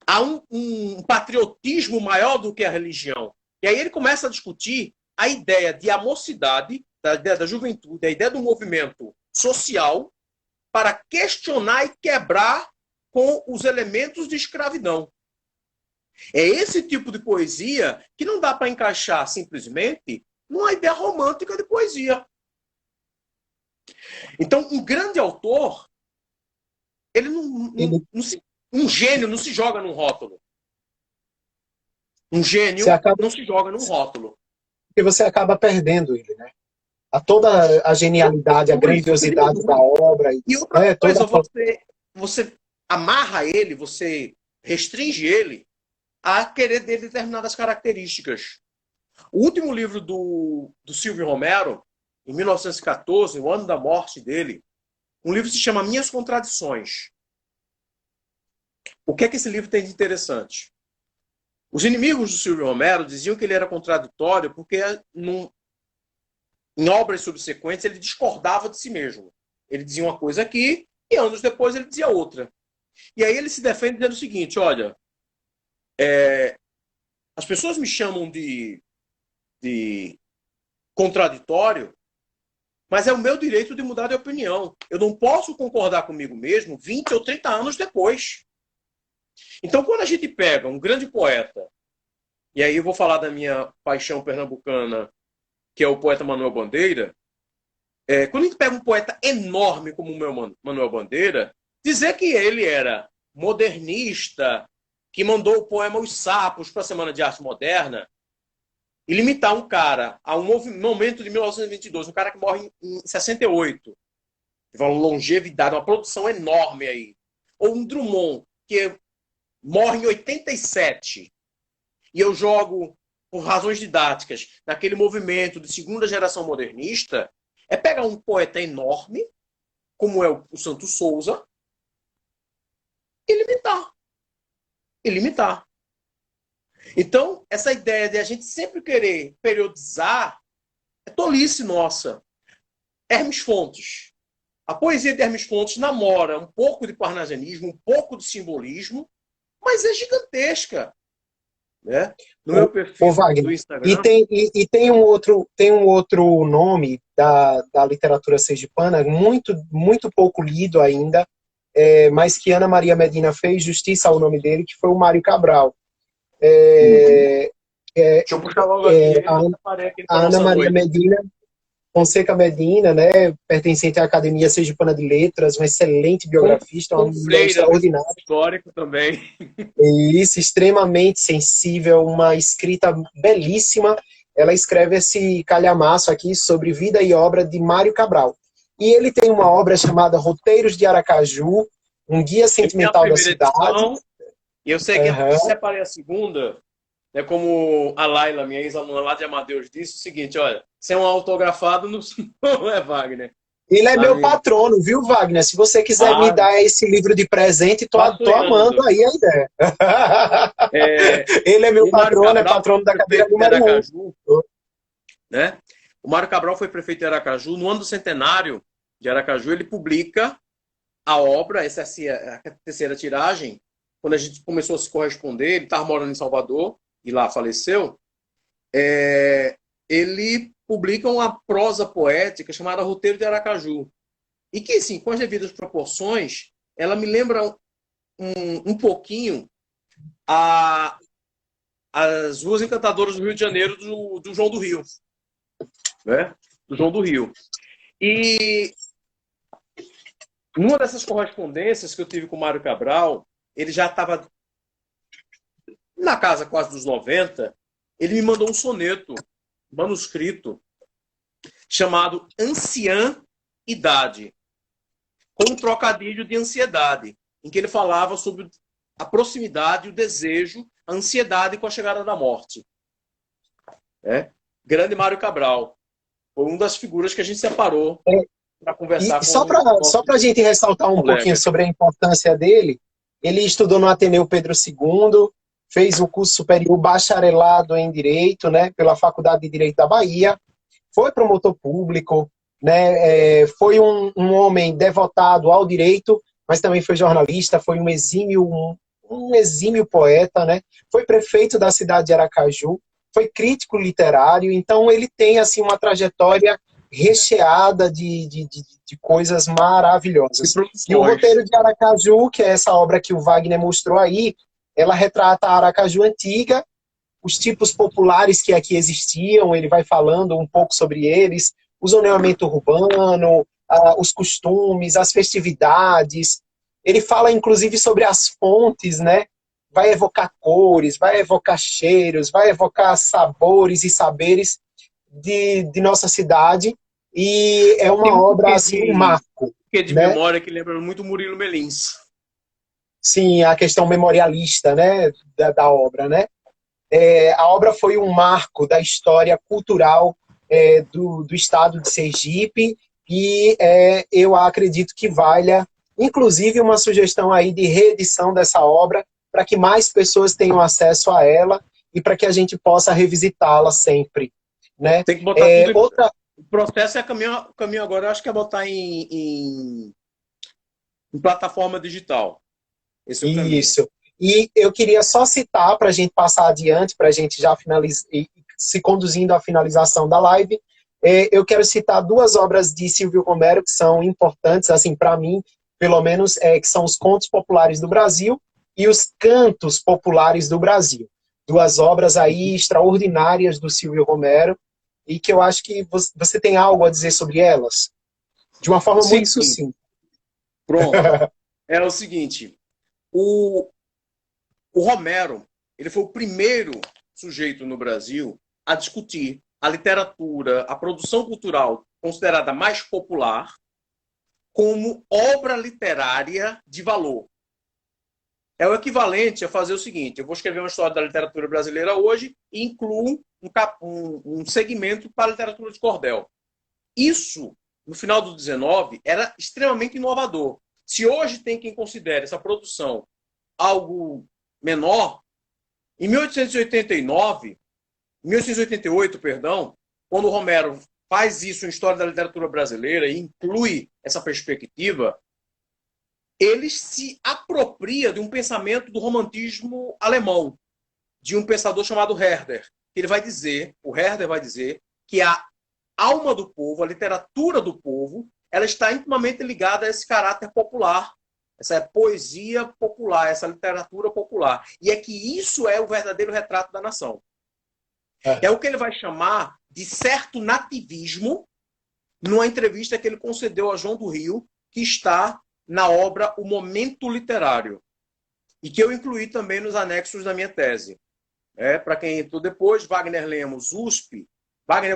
há um patriotismo maior do que a religião. E aí ele começa a discutir a ideia de a mocidade, a ideia da juventude, a ideia do movimento social, para questionar e quebrar com os elementos de escravidão. É esse tipo de poesia que não dá para encaixar simplesmente numa ideia romântica de poesia. Então, um grande autor, ele um gênio não se joga num rótulo. Um gênio não se joga num rótulo. Porque você acaba perdendo ele, né? Toda a genialidade, a grandiosidade da obra. E outra coisa, você amarra ele, você restringe ele a querer dele determinadas características. O último livro do Silvio Romero, em 1914, o ano da morte dele, um livro que se chama Minhas Contradições. O que é que esse livro tem de interessante? Os inimigos do Silvio Romero diziam que ele era contraditório porque em obras subsequentes ele discordava de si mesmo. Ele dizia uma coisa aqui e anos depois ele dizia outra. E aí ele se defende dizendo o seguinte: olha, as pessoas me chamam de contraditório, mas é o meu direito de mudar de opinião. Eu não posso concordar comigo mesmo 20 ou 30 anos depois. Então, quando a gente pega um grande poeta, e aí eu vou falar da minha paixão pernambucana, que é o poeta Manuel Bandeira, quando a gente pega um poeta enorme como o Manuel Bandeira, dizer que ele era modernista, que mandou o poema Os Sapos para a Semana de Arte Moderna, e limitar um cara a um momento de 1922, um cara que morre em 68, uma longevidade, uma produção enorme aí, ou um Drummond, que morre em 87, e eu jogo, por razões didáticas, naquele movimento de segunda geração modernista, é pegar um poeta enorme, como é o Santos Souza, e limitar. E limitar. Então, essa ideia de a gente sempre querer periodizar é tolice nossa. Hermes Fontes. A poesia de Hermes Fontes namora um pouco de parnasianismo, um pouco de simbolismo, mas é gigantesca. Né? No meu perfil do Instagram. E tem um outro nome da literatura sergipana, muito pouco lido ainda, mas que Ana Maria Medina fez justiça ao nome dele, que foi o Mário Cabral. Deixa eu puxar logo aqui. A Ana Maria Medina, Fonseca Medina, né, pertencente à Academia Sergipana de Letras, uma excelente biografista, uma mulher extraordinária. Histórico também. Isso, extremamente sensível, uma escrita belíssima. Ela escreve esse calhamaço aqui sobre vida e obra de Mário Cabral. E ele tem uma obra chamada Roteiros de Aracaju, um guia sentimental da cidade. Edição, e eu sei que eu separei a segunda, né, como a Laila, minha ex-aluna lá de Amadeus, disse o seguinte: olha, ser um autografado não é Wagner. Ele é meu patrono, viu, Wagner? Se você quiser me dar esse livro de presente, tô amando aí a ideia. Ele é meu patrono, é patrono da cadeira número 1. Né? O Mário Cabral foi prefeito de Aracaju. No ano do centenário de Aracaju, ele publica a obra, essa é a terceira tiragem. Quando a gente começou a se corresponder, ele estava morando em Salvador e lá faleceu. Ele publica uma prosa poética chamada Roteiro de Aracaju. E que, assim, com as devidas proporções, ela me lembra um pouquinho as Ruas Encantadoras do Rio de Janeiro, do João do Rio. Né? Do João do Rio. E numa dessas correspondências que eu tive com o Mário Cabral, ele já estava na casa quase dos 90, ele me mandou um soneto manuscrito chamado Anciã Idade, com um trocadilho de ansiedade, em que ele falava sobre a proximidade, o desejo, a ansiedade com a chegada da morte. Grande Mário Cabral. Foi uma das figuras que a gente separou para conversar com só para a gente ressaltar um pouquinho sobre a importância dele, ele estudou no Ateneu Pedro II, fez o curso superior bacharelado em Direito, né, pela Faculdade de Direito da Bahia, foi promotor público, né, foi um homem devotado ao direito, mas também foi jornalista, foi um exímio poeta, né, foi prefeito da cidade de Aracaju, foi crítico literário, então ele tem assim uma trajetória recheada de coisas maravilhosas. E o roteiro de Aracaju, que é essa obra que o Wagner mostrou aí, ela retrata a Aracaju antiga, os tipos populares que aqui existiam, ele vai falando um pouco sobre eles, o zoneamento urbano, os costumes, as festividades. Ele fala, inclusive, sobre as fontes, né? Vai evocar cores, vai evocar cheiros, vai evocar sabores e saberes de nossa cidade. E é uma obra, assim, um marco. De né? memória que lembra muito Murilo Melins. Sim, a questão memorialista, né, da obra, né? A obra foi um marco da história cultural do estado de Sergipe e eu acredito que valha, inclusive, uma sugestão aí de reedição dessa obra para que mais pessoas tenham acesso a ela e para que a gente possa revisitá-la sempre. Né? Tem que botar tudo. O processo é caminho agora, eu acho que é botar em plataforma digital. Esse é o caminho. Isso. E eu queria só citar, para a gente passar adiante, para a gente já se conduzindo à finalização da live, eu quero citar duas obras de Silvio Romero que são importantes, assim, para mim, pelo menos, que são os Contos Populares do Brasil e os Cantos Populares do Brasil. Duas obras aí extraordinárias do Silvio Romero e que eu acho que você tem algo a dizer sobre elas, de uma forma muito sucinta. Pronto. É o seguinte, o Romero, ele foi o primeiro sujeito no Brasil a discutir a literatura, a produção cultural considerada mais popular, como obra literária de valor. É o equivalente a fazer o seguinte, eu vou escrever uma história da literatura brasileira hoje e incluo um segmento para a literatura de cordel. Isso, no final do 19, era extremamente inovador. Se hoje tem quem considere essa produção algo menor, em 1888, quando o Romero faz isso em História da Literatura Brasileira e inclui essa perspectiva, ele se apropria de um pensamento do romantismo alemão, de um pensador chamado Herder. O Herder vai dizer que a alma do povo, a literatura do povo, ela está intimamente ligada a esse caráter popular, essa poesia popular, essa literatura popular. E é que isso é o verdadeiro retrato da nação. É o que ele vai chamar de certo nativismo, numa entrevista que ele concedeu a João do Rio, que está na obra O Momento Literário, e que eu incluí também nos anexos da minha tese. Para quem entrou depois, Wagner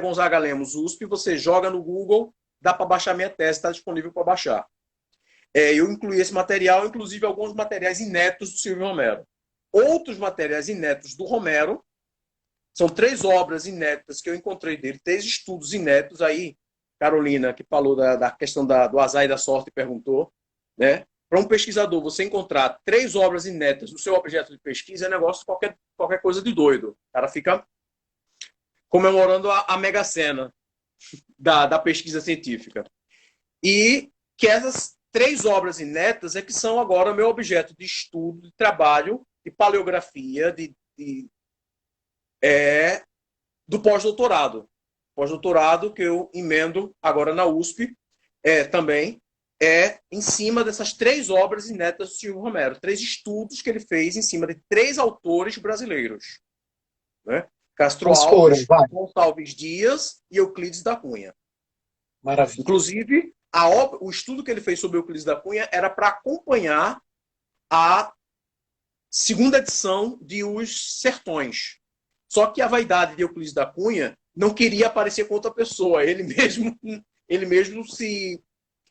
Gonzaga Lemos, USP, você joga no Google, dá para baixar minha tese, está disponível para baixar. Eu incluí esse material, inclusive alguns materiais inéditos do Silvio Romero. Outros materiais inéditos do Romero, são 3 obras inéditas que eu encontrei dele, 3 estudos inéditos aí, Carolina, que falou da questão do azar e da sorte, perguntou, né? Para um pesquisador, você encontrar 3 obras inéditas do seu objeto de pesquisa é negócio qualquer coisa de doido. O cara fica comemorando a Mega Sena da pesquisa científica. E que essas 3 obras inéditas é que são agora meu objeto de estudo, de trabalho, de paleografia, do pós-doutorado. Pós-doutorado que eu emendo agora na USP também em cima dessas 3 obras inéditas do Silvio Romero. 3 estudos que ele fez em cima de 3 autores brasileiros. Né? Castro Alves, Gonçalves Dias e Euclides da Cunha. Maravilha. Inclusive, o estudo que ele fez sobre Euclides da Cunha era para acompanhar a segunda edição de Os Sertões. Só que a vaidade de Euclides da Cunha não queria aparecer com outra pessoa. Ele mesmo se...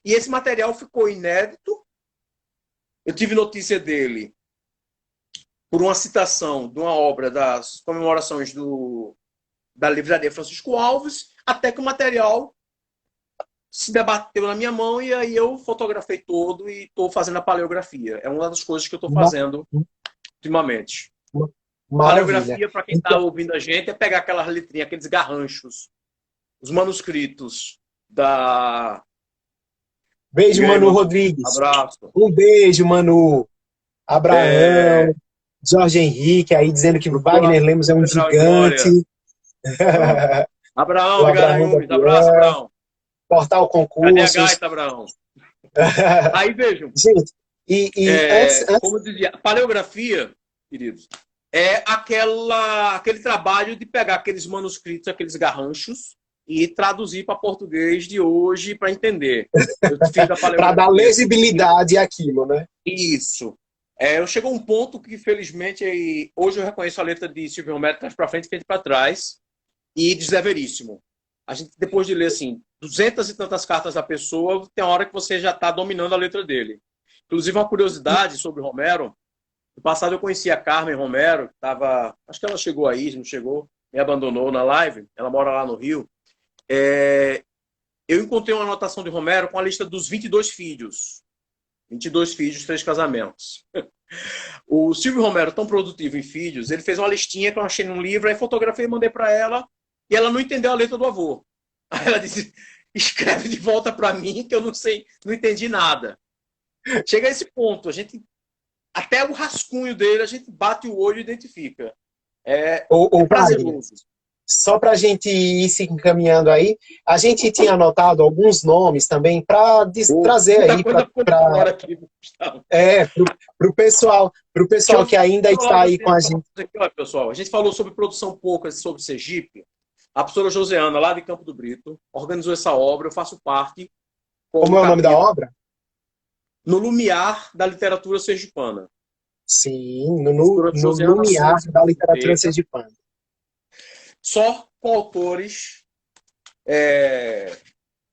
E esse material ficou inédito. Eu tive notícia dele por uma citação de uma obra das comemorações da Livraria Francisco Alves, até que o material se debateu na minha mão e aí eu fotografei todo e estou fazendo a paleografia. É uma das coisas que eu estou fazendo ultimamente. Maravilha. Paleografia, para quem está Então, ouvindo a gente, é pegar aquelas letrinhas, aqueles garranchos, os manuscritos da. beijo, Diga aí, Manu Manu. Rodrigues. Abraço. Um beijo, Manu. Abraão, É, Jorge Henrique aí dizendo que Procura Wagner Lemos é um Federal em gigante. Glória. Ah. Abraão, O de Abraão Garanhuns. Abraço, Gabriel, Abraão. Portal Cadê a Concursos. gaita, Abraão? Aí vejam, Gente, e antes. como eu dizia, paleografia, queridos, é aquele trabalho de pegar aqueles manuscritos, aqueles garranchos, e traduzir para português de hoje para entender. Eu fiz a Para dar paleografia. legibilidade àquilo, né? Isso. Eu chegou a um ponto que, felizmente, hoje eu reconheço a letra de Silvio Romero, trás para frente e frente para trás, e de Zé Veríssimo. A gente, depois de ler assim, 200 e tantas cartas da pessoa, tem uma hora que você já está dominando a letra dele. Inclusive, uma curiosidade sobre Romero. No passado eu conheci a Carmen Romero, que estava. Acho que ela chegou aí, não chegou, me abandonou na live. Ela mora lá no Rio. Eu encontrei uma anotação de Romero com a lista dos 22 filhos. 22 filhos, 3 casamentos. O Silvio Romero, tão produtivo em filhos, ele fez uma listinha que eu achei num livro, aí fotografei e mandei para ela, e ela não entendeu a letra do avô. Aí ela disse, escreve de volta para mim, que eu não sei, não entendi nada. Chega a esse ponto, a gente, até o rascunho dele, a gente bate o olho e identifica. É Wagner, prazeroso. só para a gente ir se encaminhando aí, a gente tinha anotado alguns nomes também para trazer aí para o pessoal que ainda está aí com a gente. Olha, pessoal, a gente falou sobre produção pouca, sobre Sergipe. A professora Joseana, lá de Campo do Brito, organizou essa obra, eu faço parte. Como é o nome da obra? No Lumiar da Literatura Sergipana. Sim, no Lumiar da Literatura Sergipana. Só com autores,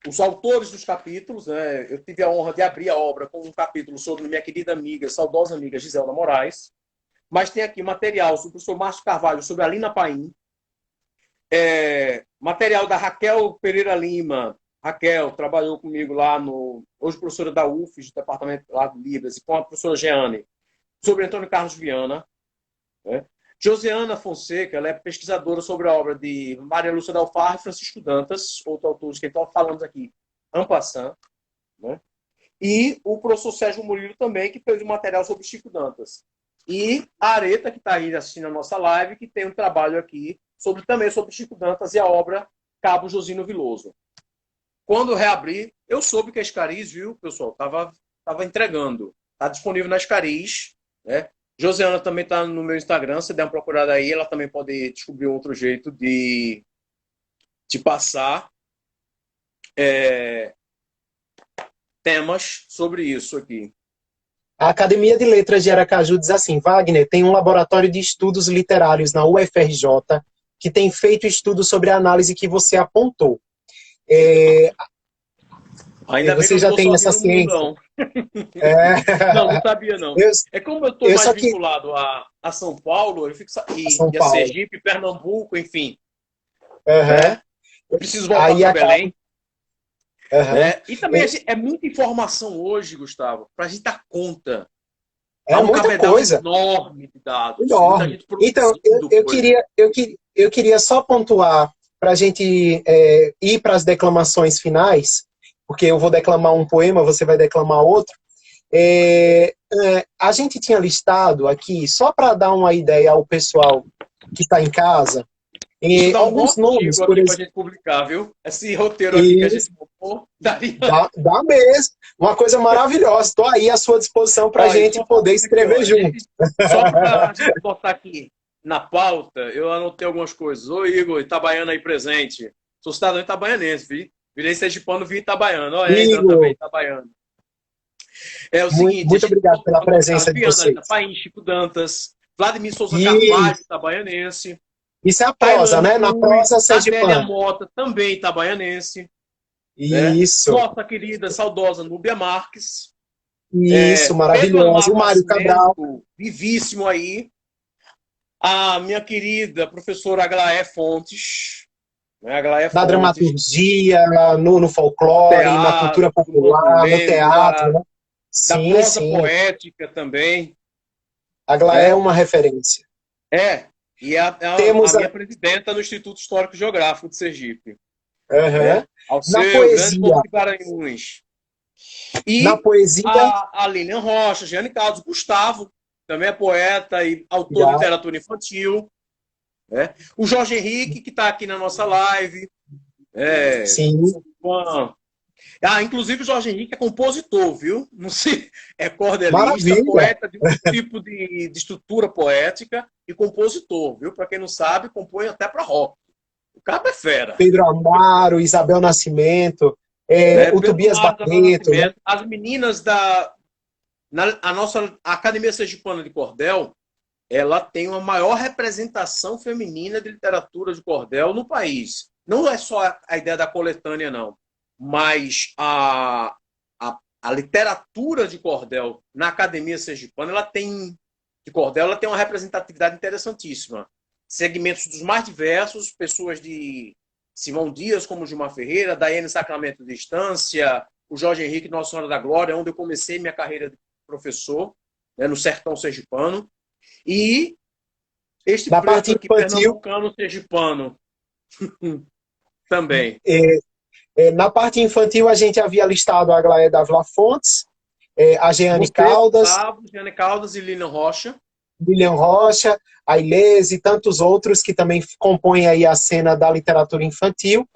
os autores dos capítulos, né? Eu tive a honra de abrir a obra com um capítulo sobre minha querida amiga, saudosa amiga Giselda Moraes, mas tem aqui material sobre o professor Márcio Carvalho, sobre a Lina Paim, material da Raquel Pereira Lima. Raquel trabalhou comigo lá hoje professora da UFES, do departamento lá de Libras, e com a professora Jeane, sobre Antônio Carlos Viana, né? Josiana Fonseca, ela é pesquisadora sobre a obra de Maria Lúcia Dalfarra e Francisco Dantas, outro autor que estão falando aqui, en passant, né? E o professor Sérgio Murilo também, que fez um material sobre Chico Dantas. E a Areta, que está aí assistindo a nossa live, que tem um trabalho aqui também sobre Chico Dantas e a obra Cabo Josino Viloso. Quando reabri, eu soube que a Escariz, viu, pessoal, estava entregando. Está disponível na Escariz, né? Josiana também está no meu Instagram, se der uma procurada aí, ela também pode descobrir outro jeito de passar temas sobre isso aqui. A Academia de Letras de Aracaju diz assim, Wagner tem um laboratório de estudos literários na UFRJ que tem feito estudos sobre a análise que você apontou. Ainda você já tem essa ciência? Não sabia não. Como eu estou mais vinculado a São Paulo, eu fico e a Sergipe, Pernambuco, enfim. Eu preciso voltar para Belém. E também é muita informação hoje, Gustavo, para a gente dar conta. É muita coisa. Enorme de dados. Enorme. Então, eu queria só pontuar para a gente ir para as declamações finais, porque eu vou declamar um poema, você vai declamar outro. A gente tinha listado aqui, só para dar uma ideia ao pessoal que está em casa, alguns nomes por exemplo, para a gente publicar, viu? Esse roteiro aqui que a gente montou, dá mesmo. Uma coisa maravilhosa. Estou aí à sua disposição para a gente poder escrever junto. Só para a gente botar aqui na pauta, eu anotei algumas coisas. Ô, Igor, Itabaiana aí presente. Sou cidadão itabaianense, vi? Virei sergipano, vi Itabaiano. Olha, entra também Itabaiano. É o seguinte... Muito obrigado pela presença de vocês. Paim, Chico Dantas, Vladimir Souza Carvalho, itabaianense. Isso é a prosa, né? Na prosa sergipana. Adélia Mota, também itabaianense. Isso. Nossa querida, saudosa Núbia Marques. Isso, maravilhoso. O Mário Cabral. Vivíssimo aí. A minha querida professora Aglaé Fontes. Na dramaturgia, no folclore, teatro, na cultura popular, no teatro. Né? Da prosa poética também. A Aglaé é uma referência. É, e a Temos minha presidenta no Instituto Histórico e Geográfico de Sergipe, né? aham. Na Alceu, grande povo poesia, de Garanhuns. na E poesia, a Lilian Rocha, Jeane Carlos, Gustavo, também é poeta e autor de já, literatura infantil, né? O Jorge Henrique, que está aqui na nossa live, é, sim, fã. Inclusive o Jorge Henrique é compositor, viu? Não sei, é cordelista, maravilha. poeta de um tipo de estrutura poética e compositor, viu? Para quem não sabe, compõe até para rock. O cara é fera. Pedro Amaro, Isabel Nascimento, Né? o Pedro Tobias Mara, Isabel Barreto, né? Nascimento, as meninas a nossa Academia Sergipana de Cordel, ela tem uma maior representação feminina de literatura de cordel no país. Não é só a ideia da coletânea, não, mas a literatura de cordel na Academia Sergipana, de cordel, ela tem uma representatividade interessantíssima. Segmentos dos mais diversos, pessoas de Simão Dias, como Gilmar Ferreira, Daiane Sacramento de Estância, o Jorge Henrique, Nossa Senhora da Glória, onde eu comecei minha carreira de professor, né, no sertão sergipano. E este Na preto parte aqui, infantil, pernambucano, sergipano, também. na parte infantil a gente havia listado a Aglaé Dávila Fontes, a Jeane Você, Caldas, Gustavo, Jane Caldas e Lilian Rocha. William Rocha, Ailés e tantos outros que também compõem aí a cena da literatura infantil.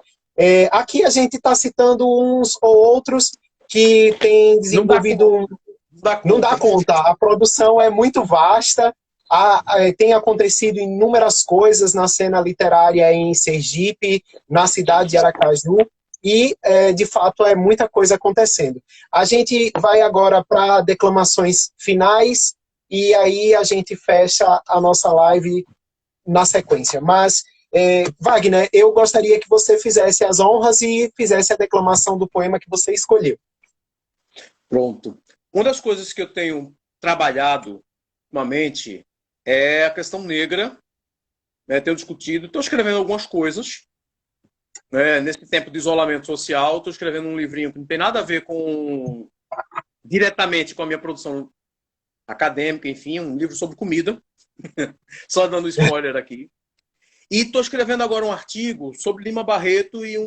Aqui a gente está citando uns ou outros que têm Não dá desenvolvido conta. Não dá não dá conta. conta, a produção é muito vasta, tem acontecido inúmeras coisas na cena literária em Sergipe, na cidade de Aracaju, e, de fato, é muita coisa acontecendo. A gente vai agora para declamações finais, e aí a gente fecha a nossa live na sequência. Mas, Wagner, eu gostaria que você fizesse as honras e fizesse a declamação do poema que você escolheu. Pronto. Uma das coisas que eu tenho trabalhado ultimamente é a questão negra, né? Tenho discutido, estou escrevendo algumas coisas, né? Nesse tempo de isolamento social, estou escrevendo um livrinho que não tem nada a ver diretamente com a minha produção acadêmica, enfim, um livro sobre comida, só dando spoiler aqui. E estou escrevendo agora um artigo sobre Lima Barreto e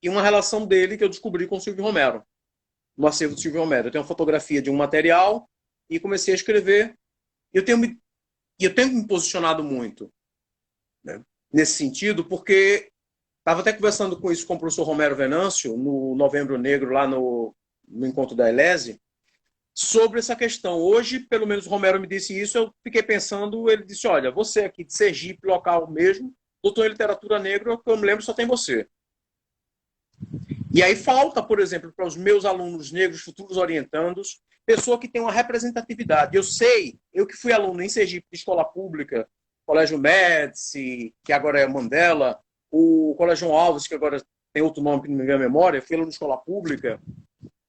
uma relação dele que eu descobri com o Silvio Romero, no acervo do Silvio Romero. Eu tenho uma fotografia de um material e comecei a escrever. Eu tenho me posicionado muito, né, nesse sentido, porque estava até conversando com isso com o professor Romero Venâncio, no Novembro Negro, lá no encontro da Elese, sobre essa questão. Hoje, pelo menos o Romero me disse isso, eu fiquei pensando, ele disse, olha, você aqui de Sergipe, local mesmo, doutor em literatura negra, que eu me lembro, só tem você. E aí falta, por exemplo, para os meus alunos negros, futuros orientandos, pessoa que tem uma representatividade. Eu sei, eu que fui aluno em Sergipe de escola pública, Colégio Médici, que agora é Mandela, o Colégio João Alves, que agora tem outro nome que não me vem à memória, fui aluno de escola pública,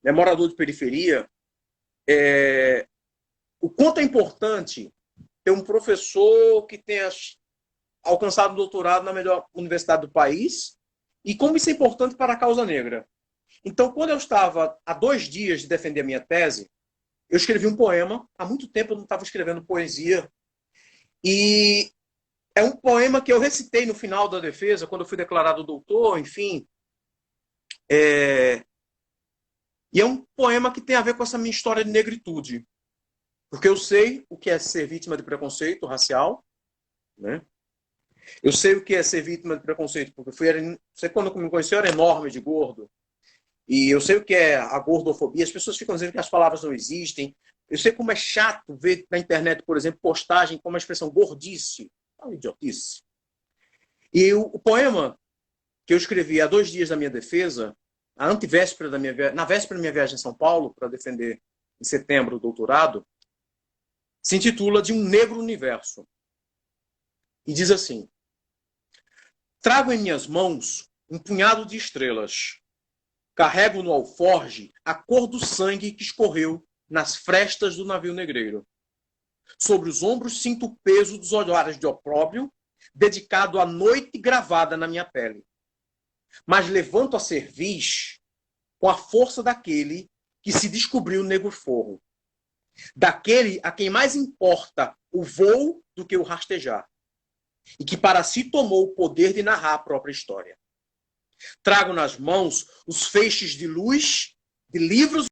é morador de periferia. O quanto é importante ter um professor que tenha alcançado um doutorado na melhor universidade do país e como isso é importante para a causa negra. Então, quando eu estava há 2 dias de defender a minha tese, eu escrevi um poema. Há muito tempo eu não estava escrevendo poesia. E é um poema que eu recitei no final da defesa, quando eu fui declarado doutor, enfim. E é um poema que tem a ver com essa minha história de negritude. Porque eu sei o que é ser vítima de preconceito racial, né? Eu sei o que é ser vítima de preconceito, porque você quando me conheceu era enorme de gordo. E eu sei o que é a gordofobia. As pessoas ficam dizendo que as palavras não existem. Eu sei como é chato ver na internet, por exemplo, postagem como a expressão gordice. É uma idiotice. E o poema que eu escrevi há 2 dias da minha defesa, a antivéspera da na véspera da minha viagem em São Paulo, para defender em setembro o doutorado, se intitula De um Negro Universo. E diz assim: trago em minhas mãos um punhado de estrelas. Carrego no alforge a cor do sangue que escorreu nas frestas do navio negreiro. Sobre os ombros sinto o peso dos olhares de opróbrio, dedicado à noite gravada na minha pele. Mas levanto a cerviz com a força daquele que se descobriu negro forro. Daquele a quem mais importa o voo do que o rastejar, e que para si tomou o poder de narrar a própria história. Trago nas mãos os feixes de luz de livros